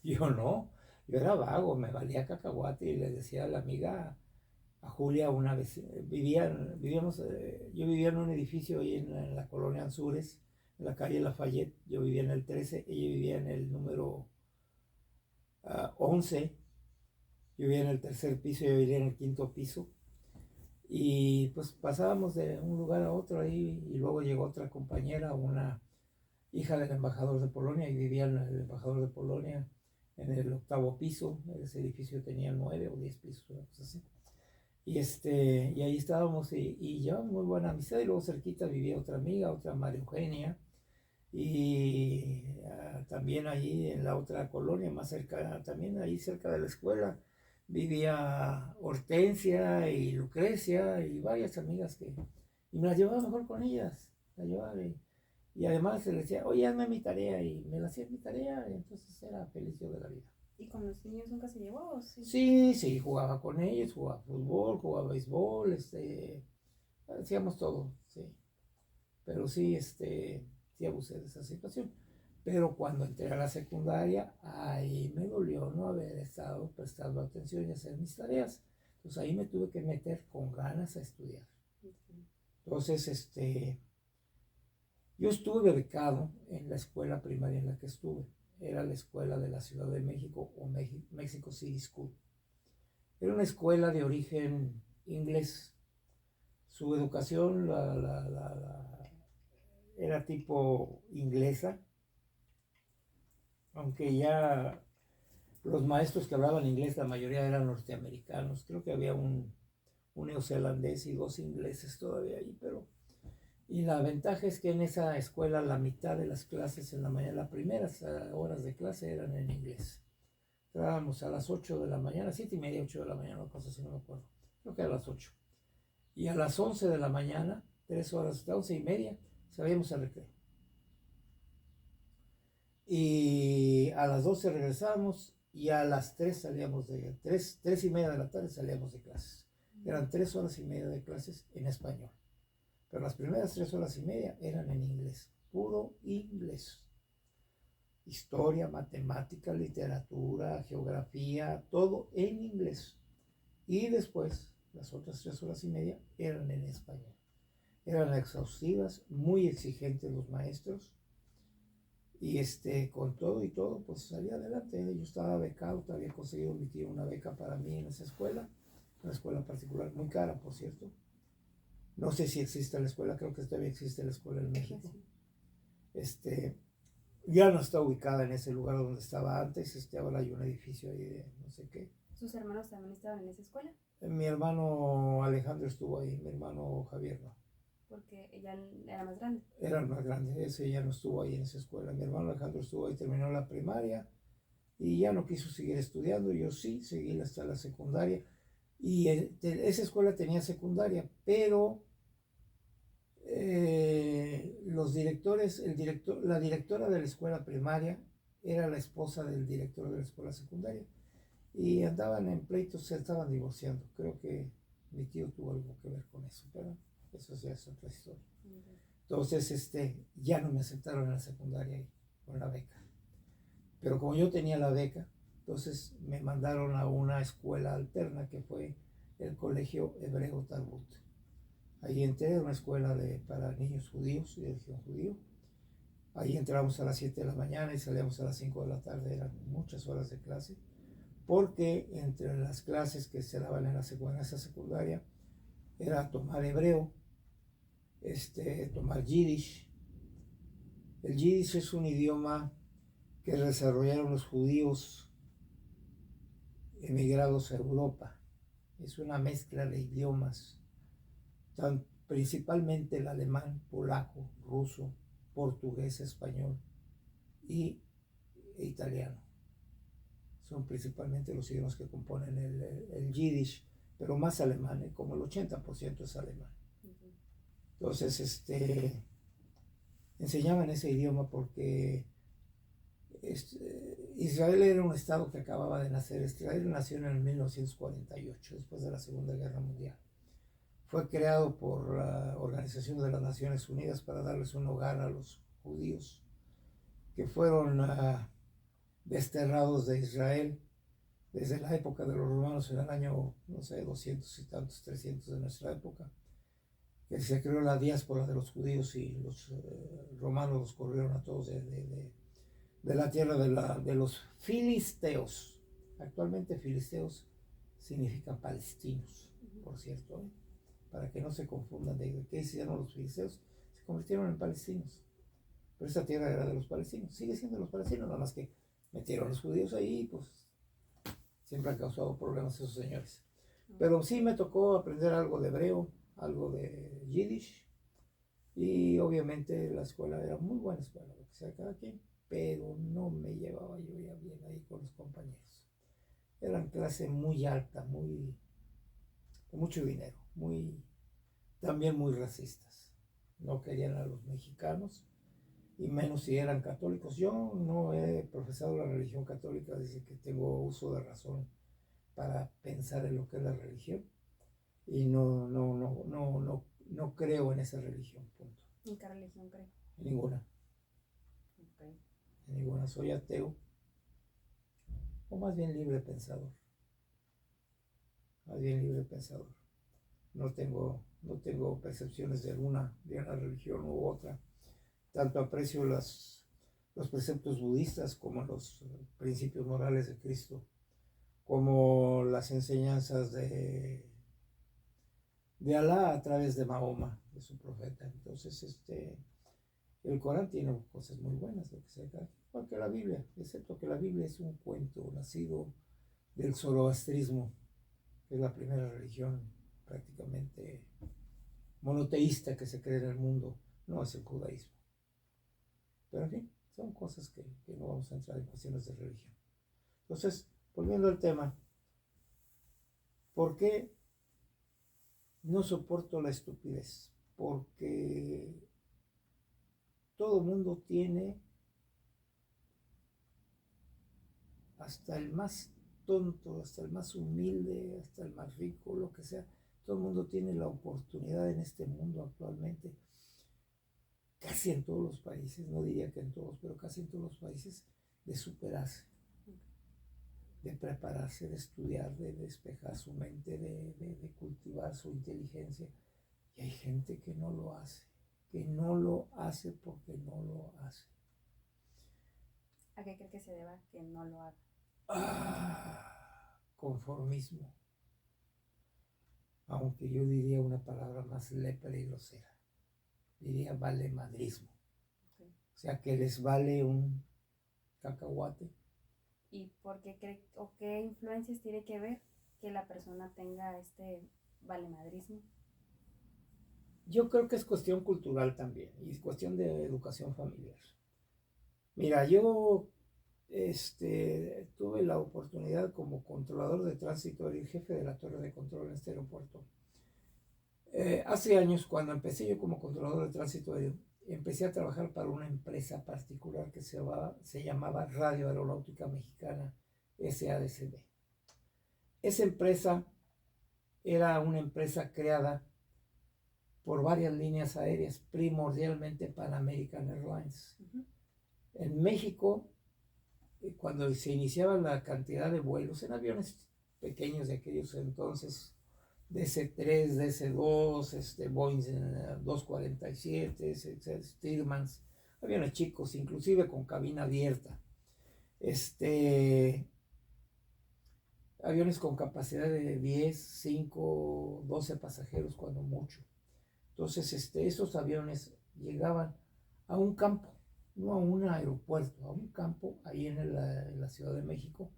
Yo no. Yo era vago, me valía cacahuate y le decía a la amiga, a Julia, una vez, yo vivía en un edificio ahí en la colonia Anzures, en la calle Lafayette, yo vivía en el 13, ella vivía en el número 11, yo vivía en el tercer piso, yo vivía en el quinto piso, y pues pasábamos de un lugar a otro ahí, y luego llegó otra compañera, una hija del embajador de Polonia, y vivía en el embajador de Polonia en el octavo piso. Ese edificio tenía 9 o 10 pisos, una cosa así. Y ahí estábamos y llevamos muy buena amistad. Y luego cerquita vivía otra amiga, otra María Eugenia. Y también ahí en la otra colonia, más cerca, también ahí cerca de la escuela, vivía Hortensia y Lucrecia y varias amigas y me las llevaba mejor con ellas. La llevaba y además se le decía, oye, hazme mi tarea, y me la hacía mi tarea, y entonces era feliz yo de la vida. ¿Y con los niños nunca se llevó? ¿O sí? Sí, sí, jugaba con ellos, jugaba fútbol, jugaba béisbol, hacíamos todo, sí. Pero sí, sí abusé de esa situación. Pero cuando entré a la secundaria, ahí me dolió no haber estado prestando atención y hacer mis tareas. Entonces ahí me tuve que meter con ganas a estudiar. Entonces, yo estuve becado en la escuela primaria en la que estuve. Era la escuela de la Ciudad de México o Mexico City School. Era una escuela de origen inglés. Su educación era tipo inglesa, aunque ya los maestros que hablaban inglés, la mayoría eran norteamericanos. Creo que había un neozelandés y 2 ingleses todavía ahí, pero... Y la ventaja es que en esa escuela la mitad de las clases en la mañana, las primeras horas de clase eran en inglés. Entrábamos a las 8 de la mañana, 7:30, 8 de la mañana, una cosa así, no me acuerdo. Creo que a las 8. Y a las 11 de la mañana, 3 horas, hasta 11:30, salíamos al recreo. Y a las 12 regresábamos y a las 3 salíamos de 3:30 de la tarde salíamos de clases. Eran 3 horas y media de clases en español. Pero las primeras 3 horas y media eran en inglés, puro inglés. Historia, matemática, literatura, geografía, todo en inglés. Y después, las otras 3 horas y media eran en español. Eran exhaustivas, muy exigentes los maestros. Y con todo y todo, pues salí adelante. Yo estaba becado, había conseguido mi tío una beca para mí en esa escuela, una escuela particular, muy cara, por cierto. No sé si existe la escuela, creo que todavía existe la escuela en México. Ya no está ubicada en ese lugar donde estaba antes, ahora hay un edificio ahí de no sé qué. ¿Sus hermanos también estaban en esa escuela? Mi hermano Alejandro estuvo ahí, mi hermano Javier no. Porque ella era más grande. Era el más grande, ese ya no estuvo ahí en esa escuela. Mi hermano Alejandro estuvo ahí, terminó la primaria y ya no quiso seguir estudiando. Yo sí, seguí hasta la secundaria. Y esa escuela tenía secundaria, pero los directores, la directora de la escuela primaria era la esposa del director de la escuela secundaria y andaban en pleitos, se estaban divorciando. Creo que mi tío tuvo algo que ver con eso, pero eso ya es otra historia. Entonces, ya no me aceptaron en la secundaria con la beca. Pero como yo tenía la beca, entonces me mandaron a una escuela alterna que fue el Colegio Hebreo Tarbut. Ahí entré a una escuela para niños judíos, de religión judío. Ahí entrábamos a las 7 de la mañana y salíamos a las 5 de la tarde, eran muchas horas de clase, porque entre las clases que se daban en esa secundaria era tomar hebreo, tomar yiddish. El yiddish es un idioma que desarrollaron los judíos emigrados a Europa. Es una mezcla de idiomas, principalmente el alemán, polaco, ruso, portugués, español e italiano. Son principalmente los idiomas que componen el yiddish, pero más alemán, como el 80% es alemán. Entonces, enseñaban ese idioma porque Israel era un estado que acababa de nacer. Israel nació en el 1948, después de la Segunda Guerra Mundial. Fue creado por la Organización de las Naciones Unidas para darles un hogar a los judíos que fueron desterrados de Israel desde la época de los romanos, en el año, no sé, 200 y tantos, 300 de nuestra época, que se creó la diáspora de los judíos y los romanos los corrieron a todos de la tierra de los filisteos. Actualmente filisteos significa palestinos, por cierto, ¿eh? Para que no se confundan de qué hicieron los filisteos, se convirtieron en palestinos. Pero esa tierra era de los palestinos, sigue siendo de los palestinos, nada más que metieron a los judíos ahí y pues siempre han causado problemas esos señores. Pero sí me tocó aprender algo de hebreo, algo de yiddish, y obviamente la escuela era muy buena escuela, lo que sea cada quien, pero no me llevaba yo ya bien ahí con los compañeros. Eran clase muy alta, muy de mucho dinero, también muy racistas. No querían a los mexicanos, y menos si eran católicos. Yo no he profesado la religión católica, dice que tengo uso de razón para pensar en lo que es la religión, y no creo en esa religión, punto. ¿En qué religión cree? En ninguna. Okay. En ninguna. Soy ateo, o más bien libre pensador. Más bien libre pensador. No tengo percepciones de una religión u otra. Tanto aprecio los preceptos budistas como los principios morales de Cristo, como las enseñanzas de Alá a través de Mahoma, de su profeta. Entonces, el Corán tiene cosas muy buenas, lo que sea, igual que la Biblia, excepto que la Biblia es un cuento nacido del zoroastrismo, que es la primera religión prácticamente monoteísta que se cree en el mundo, no es el judaísmo. Pero en fin, son cosas que no vamos a entrar en cuestiones de religión. Entonces, volviendo al tema, ¿por qué no soporto la estupidez? Porque todo mundo tiene, hasta el más tonto, hasta el más humilde, hasta el más rico, lo que sea, todo el mundo tiene la oportunidad en este mundo actualmente, casi en todos los países, no diría que en todos, pero casi en todos los países, de superarse, de prepararse, de estudiar, de despejar su mente, de cultivar su inteligencia. Y hay gente que no lo hace porque no lo hace. ¿A qué cree que se deba que no lo haga? Conformismo. Aunque yo diría una palabra más lepra y grosera. Diría valemadrismo. Okay. O sea, que les vale un cacahuate. ¿Y por qué cree, o qué influencias tiene que ver que la persona tenga este valemadrismo? Yo creo que es cuestión cultural también, y es cuestión de educación familiar. Mira, yo tuve la oportunidad como controlador de tránsito y jefe de la torre de control en este aeropuerto. Hace años, cuando empecé yo como controlador de tránsito aéreo, empecé a trabajar para una empresa particular que se llamaba Radio Aeronáutica Mexicana, SADCB. Esa empresa era una empresa creada por varias líneas aéreas, primordialmente Pan American Airlines. Uh-huh. En México, cuando se iniciaba la cantidad de vuelos en aviones pequeños de aquellos entonces, DC-3, DC-2, Boeing 247, Stearmans, aviones chicos, inclusive con cabina abierta, aviones con capacidad de 10, 5, 12 pasajeros cuando mucho. Entonces, esos aviones llegaban a un campo, no a un aeropuerto, a un campo ahí en la Ciudad de México,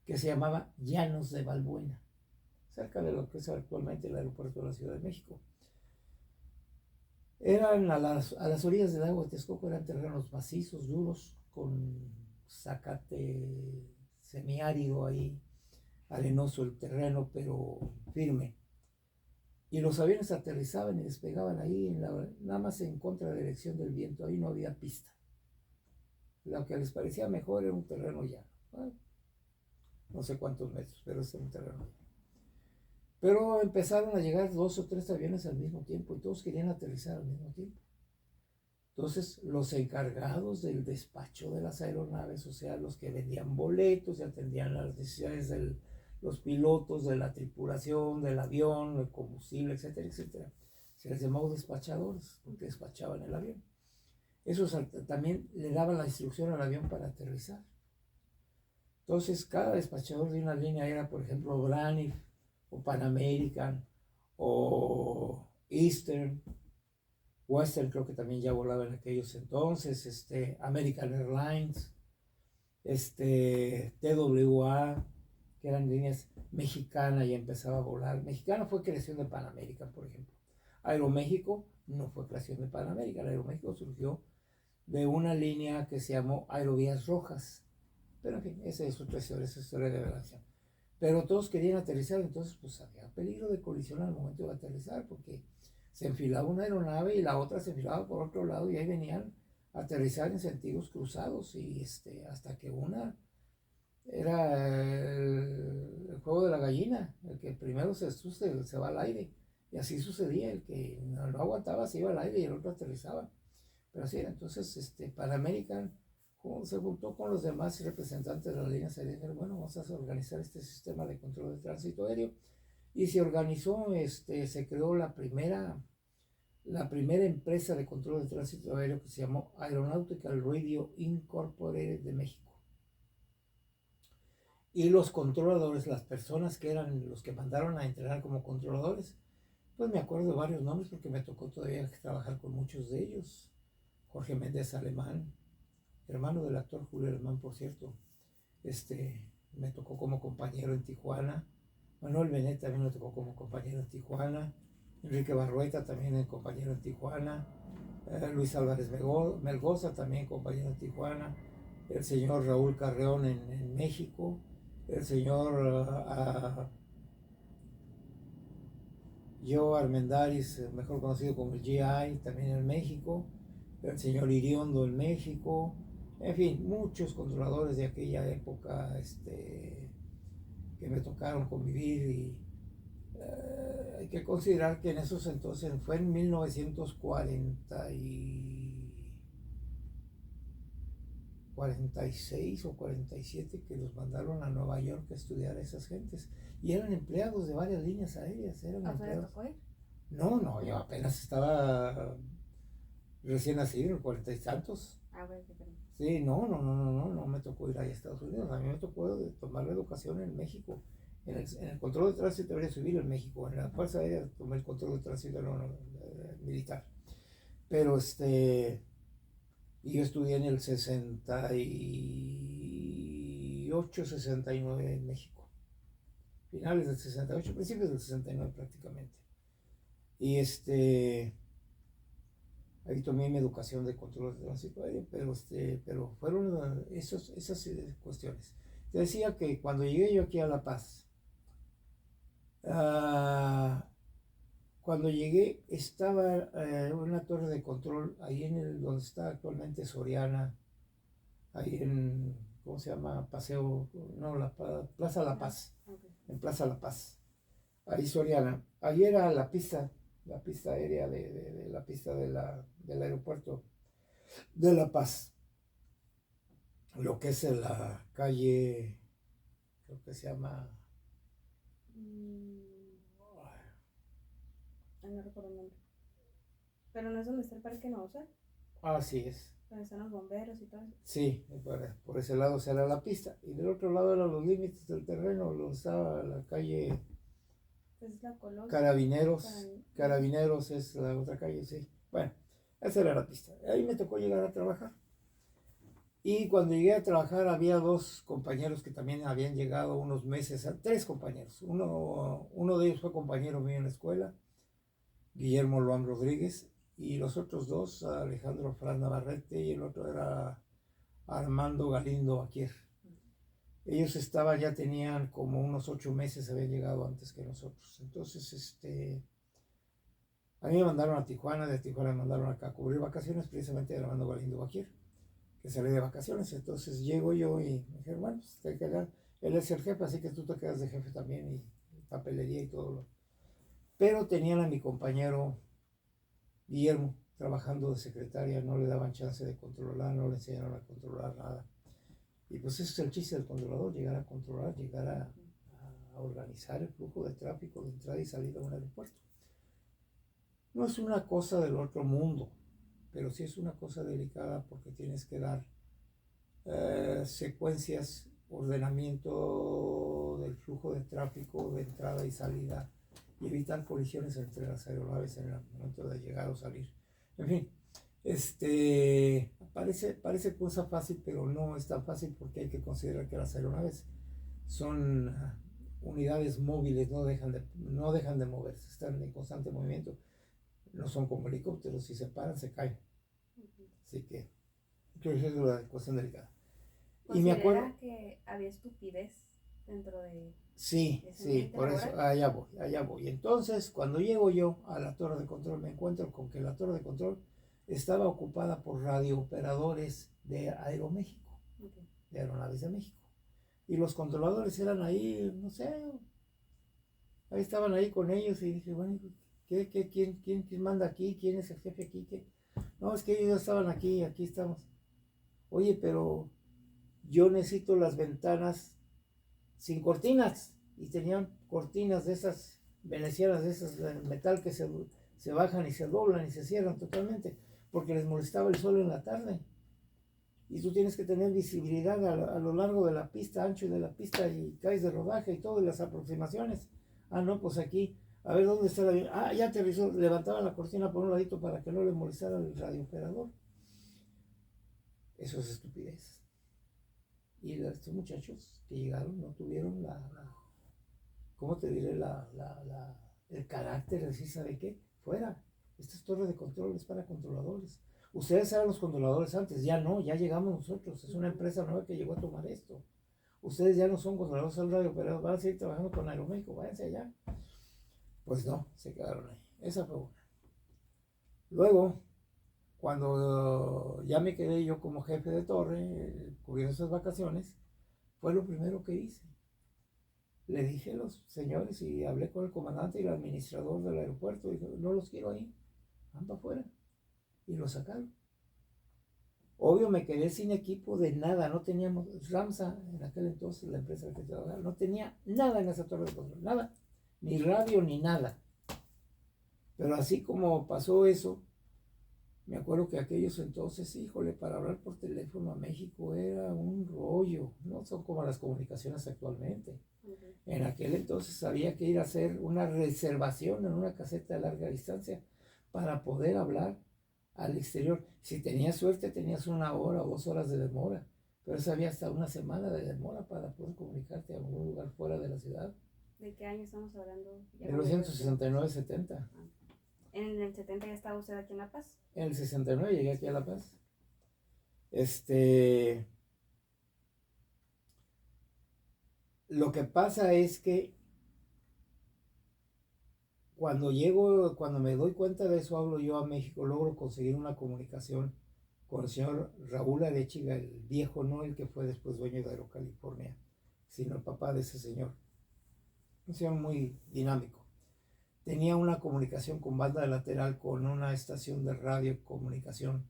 que se llamaba Llanos de Balbuena, cerca de lo que es actualmente el aeropuerto de la Ciudad de México. Eran a las orillas del lago de Texcoco, eran terrenos macizos, duros, con zacate semiárido ahí, arenoso el terreno, pero firme. Y los aviones aterrizaban y despegaban ahí, nada más en contradirección del viento, ahí no había pista. Lo que les parecía mejor era un terreno llano. Bueno, no sé cuántos metros, pero es un terreno llano. Pero empezaron a llegar 2 o 3 aviones al mismo tiempo y todos querían aterrizar al mismo tiempo. Entonces, los encargados del despacho de las aeronaves, o sea, los que vendían boletos y atendían las necesidades de los pilotos, de la tripulación, del avión, el combustible, etcétera, etcétera, se les llamaba despachadores, porque despachaban el avión. Esos también le daban la instrucción al avión para aterrizar. Entonces, cada despachador de una línea era, por ejemplo, Braniff, o Pan American, o Eastern, Western creo que también ya volaba en aquellos entonces, American Airlines, TWA, que eran líneas. Mexicana ya empezaba a volar. Mexicana fue creación de Pan American, por ejemplo. Aeroméxico no fue creación de Pan American. Aeroméxico surgió de una línea que se llamó Aerovías Rojas. Pero en fin, esa es otra historia, esa historia de relación. Pero todos querían aterrizar, entonces pues había peligro de colisión al momento de aterrizar, porque se enfilaba una aeronave y la otra se enfilaba por otro lado y ahí venían a aterrizar en sentidos cruzados y hasta que una era el juego de la gallina, el que primero se asuste se va al aire, y así sucedía, el que no aguantaba se iba al aire y el otro aterrizaba. Pero así era. Entonces Pan American se juntó con los demás representantes de las líneas aéreas y dijeron, bueno, vamos a organizar este sistema de control de tránsito aéreo, y se organizó, se creó la primera empresa de control de tránsito aéreo, que se llamó Aeronautical Radio Incorporated de México. Y los controladores, las personas que eran los que mandaron a entrenar como controladores, pues me acuerdo de varios nombres porque me tocó todavía trabajar con muchos de ellos. Jorge Méndez Alemán, hermano del actor Julio Alemán, por cierto, me tocó como compañero en Tijuana. Manuel Benet también me tocó como compañero en Tijuana. Enrique Barrueta también compañero en Tijuana. Luis Álvarez Melgoza también compañero en Tijuana. El señor Raúl Carreón en México. El señor Joe Armendáriz, mejor conocido como el GI, también en México. El señor Iriondo en México. En fin, muchos controladores de aquella época que me tocaron convivir, y hay que considerar que en esos entonces fue en 1946 o 47 que los mandaron a Nueva York a estudiar a esas gentes, y eran empleados de varias líneas aéreas. Eran empleados. ¿Tocó ir? No, yo apenas estaba recién nacido, en 40 y tantos. Bueno, qué pena. Sí, no me tocó ir a Estados Unidos. A mí me tocó tomar la educación en México. En el control de tránsito aéreo civil en México. En la Fuerza Aérea tomé el control de tránsito militar. Pero y yo estudié en el 68, 69 en México. Finales del 68, principios del 69 prácticamente. Y ahí tomé mi educación de control de tránsito aéreo, pero fueron esas cuestiones. Te decía que cuando llegué yo aquí a La Paz, cuando llegué estaba una torre de control ahí donde está actualmente Soriana, ahí en, ¿cómo se llama? Paseo, no, Plaza La Paz, en Plaza La Paz, ahí Soriana. Ahí era la pista aérea de la pista del aeropuerto de La Paz, lo que es la calle, creo que se llama, no recuerdo el nombre, pero no es donde está el Parque Nausar, así es, donde están los bomberos y todo eso. sí, por ese lado será la pista, y del otro lado eran los límites del terreno, donde estaba la calle Pues es la Colosio. Carabineros es la otra calle, sí. Bueno, esa era la pista. Ahí me tocó llegar a trabajar. Y cuando llegué a trabajar había dos compañeros que también habían llegado unos meses, tres compañeros. Uno de ellos fue compañero mío en la escuela, Guillermo Loam Rodríguez, y los otros dos, Alejandro Fran Navarrete, y el otro era Armando Galindo Aquier. Ellos ya tenían como unos 8 meses, habían llegado antes que nosotros. Entonces, a mí me mandaron a Tijuana, de Tijuana me mandaron acá a cubrir vacaciones, precisamente de Armando Galindo Baquier, que salí de vacaciones. Entonces llego yo y me dijeron, bueno, pues te hay que quedar. Él es el jefe, así que tú te quedas de jefe también, y papelería y todo. Pero tenían a mi compañero Guillermo, trabajando de secretaria, no le daban chance de controlar, no le enseñaron a controlar nada. Y pues ese es el chiste del controlador, llegar a controlar, llegar a organizar el flujo de tráfico de entrada y salida de un aeropuerto. No es una cosa del otro mundo, pero sí es una cosa delicada porque tienes que dar secuencias, ordenamiento del flujo de tráfico de entrada y salida y evitar colisiones entre las aeronaves en el momento de llegar o salir. En fin, parece cosa fácil, pero no es tan fácil porque hay que considerar que las aeronaves son unidades móviles, no dejan de moverse, están en constante movimiento. No son como helicópteros, si se paran se caen. Así que creo que es una cuestión delicada. Y me acuerdo que había estupidez dentro de... Sí, por eso, allá voy. Entonces, cuando llego yo a la torre de control, me encuentro con que la torre de control estaba ocupada por radiooperadores de Aeroméxico, de Aeronaves de México. Y los controladores eran ahí, no sé, ahí estaban ahí con ellos y dije, bueno, ¿quién manda aquí? ¿Quién es el jefe aquí? No, es que ellos ya estaban aquí estamos. Oye, pero yo necesito las ventanas sin cortinas. Y tenían cortinas de esas venecianas, de esas de metal que se bajan y se doblan y se cierran totalmente, porque les molestaba el sol en la tarde. Y tú tienes que tener visibilidad a lo largo de la pista, ancho de la pista, y caes de rodaje y todo, y las aproximaciones. No, pues aquí, a ver dónde está el avión. Ya aterrizó, levantaban la cortina por un ladito para que no le molestara al radiooperador. Eso es estupidez. Y estos muchachos que llegaron no tuvieron ¿cómo te diré? El carácter de decir, ¿sabe qué? Fuera. Esta es torre de control, es para controladores. Ustedes eran los controladores antes, ya no, ya llegamos nosotros. Es una empresa nueva que llegó a tomar esto. Ustedes ya no son controladores al radiooperador, van a seguir trabajando con Aeroméxico, váyanse allá. Pues no, se quedaron ahí. Esa fue una. Luego, cuando ya me quedé yo como jefe de torre, cubriendo esas vacaciones, fue lo primero que hice. Le dije a los señores y hablé con el comandante y el administrador del aeropuerto. Y dije, no los quiero ahí, van para afuera. Y los sacaron. Obvio, me quedé sin equipo de nada. No teníamos, Ramsa, en aquel entonces, la empresa en la que trabajaba, no tenía nada en esa torre de control, nada. Ni radio, ni nada. Pero así como pasó eso, me acuerdo que aquellos entonces, híjole, para hablar por teléfono a México era un rollo. No son como las comunicaciones actualmente. En aquel entonces había que ir a hacer una reservación en una caseta de larga distancia para poder hablar al exterior. Si tenías suerte tenías 1 hora o 2 horas de demora, pero eso había hasta 1 semana de demora para poder comunicarte a algún lugar fuera de la ciudad. ¿De qué año estamos hablando? En 1969-70. ¿En el 70 ya estaba usted aquí en La Paz? En el 69 llegué aquí a La Paz. Lo que pasa es que cuando me doy cuenta de eso, hablo yo a México, logro conseguir una comunicación con el señor Raúl Arechiga, el viejo, no el que fue después dueño de Aerocalifornia, sino el papá de ese señor. Un señor muy dinámico. Tenía una comunicación con banda lateral con una estación de radio comunicación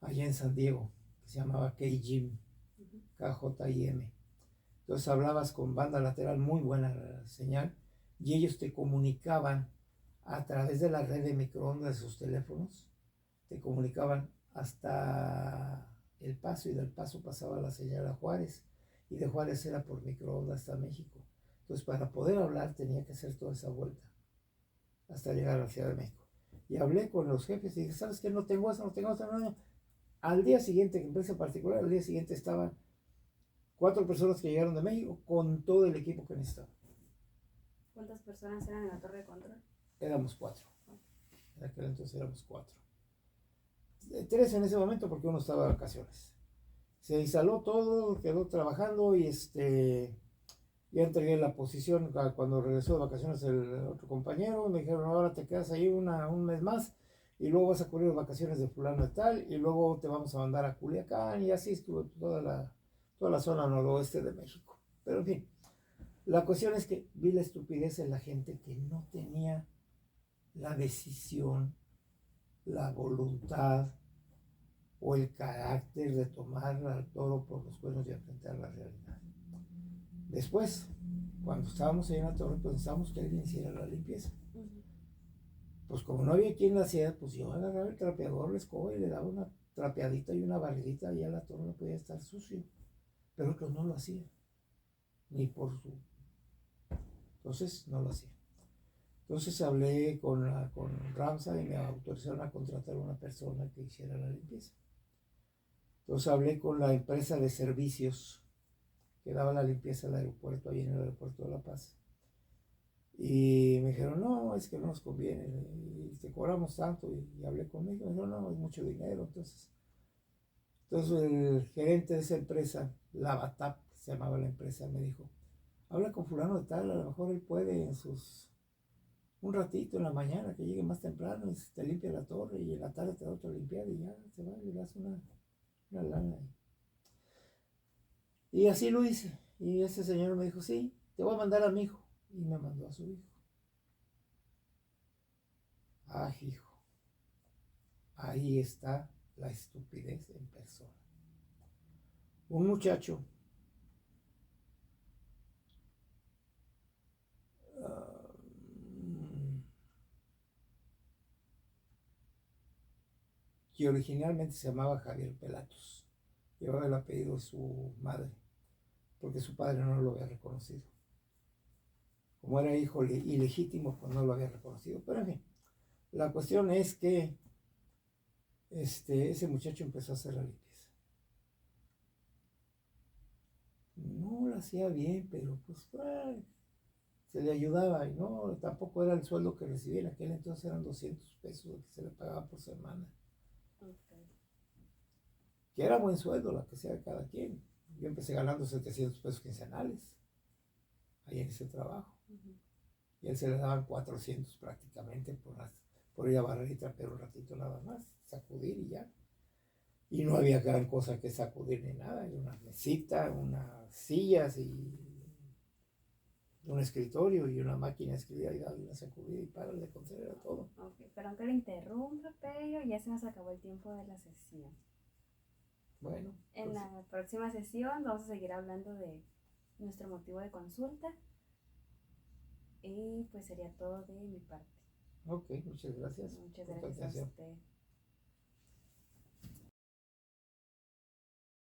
allá en San Diego, que se llamaba KJIM, KJIM. Entonces hablabas con banda lateral, muy buena señal, y ellos te comunicaban a través de la red de microondas de sus teléfonos, te comunicaban hasta El Paso, y del Paso pasaba la señal a Juárez, y de Juárez era por microondas hasta México. Entonces para poder hablar tenía que hacer toda esa vuelta hasta llegar a la Ciudad de México. Y hablé con los jefes y dije, ¿sabes qué? No tengo eso. No. Al día siguiente, empresa particular, al día siguiente estaban 4 personas que llegaron de México con todo el equipo que necesitaban. ¿Cuántas personas eran en la torre de control? Éramos 4. En aquel entonces éramos 4. 3 en ese momento porque uno estaba de vacaciones. Se instaló todo, quedó trabajando y ya entregué la posición cuando regresó de vacaciones el otro compañero. Me dijeron, ahora te quedas ahí un mes más y luego vas a cubrir las vacaciones de fulano y tal, y luego te vamos a mandar a Culiacán, y así estuve toda la zona noroeste de México. Pero en fin, la cuestión es que vi la estupidez en la gente que no tenía la decisión, la voluntad o el carácter de tomar al toro por los cuernos y enfrentar la realidad. Después, cuando estábamos ahí en la torre, pues necesitábamos que alguien hiciera la limpieza. Pues como no había quien la hacía, pues yo agarraba el trapeador, la escoba y le daba una trapeadita y una barridita y ya la torre no podía estar sucio. Pero que no lo hacía, ni por su... Entonces no lo hacía. Entonces hablé con Ramsa y me autorizaron a contratar a una persona que hiciera la limpieza. Entonces hablé con la empresa de servicios que daba la limpieza al aeropuerto, ahí en el aeropuerto de La Paz. Y me dijeron, no, es que no nos conviene, y te cobramos tanto. Y hablé con ellos, me dijeron, no, es mucho dinero. Entonces el gerente de esa empresa, Lavatap, se llamaba la empresa, me dijo, habla con fulano de tal, a lo mejor él puede en un ratito en la mañana, que llegue más temprano y te limpia la torre y en la tarde te da otra limpiada y ya se va y le das una lana. Y así lo hice. Y ese señor me dijo, sí, te voy a mandar a mi hijo. Y me mandó a su hijo. Ah, hijo. Ahí está la estupidez en persona. Un muchacho que originalmente se llamaba Javier Pelatos. Llevaba el apellido de su madre, porque su padre no lo había reconocido. Como era hijo ilegítimo, pues no lo había reconocido. Pero en fin, la cuestión es que ese muchacho empezó a hacer la limpieza. No lo hacía bien, pero pues se le ayudaba y no, tampoco era el sueldo que recibía. En aquel entonces eran 200 pesos lo que se le pagaba por semana. Okay. Que era buen sueldo, la que sea de cada quien. Yo empecé ganando 700 pesos quincenales ahí en ese trabajo. Y a él se le daban 400 prácticamente por ir a barrer y trapear un ratito nada más, sacudir y ya. Y no había gran cosa que sacudir ni nada, era una mesita, unas sillas y un escritorio y una máquina de escribir y darle una sacudida y para de contar, era todo. Ok, pero aunque le interrumpa, pero ya se nos acabó el tiempo de la sesión. Bueno. En la próxima sesión vamos a seguir hablando de nuestro motivo de consulta. Y pues sería todo de mi parte. Ok, muchas gracias. Muchas gracias a usted.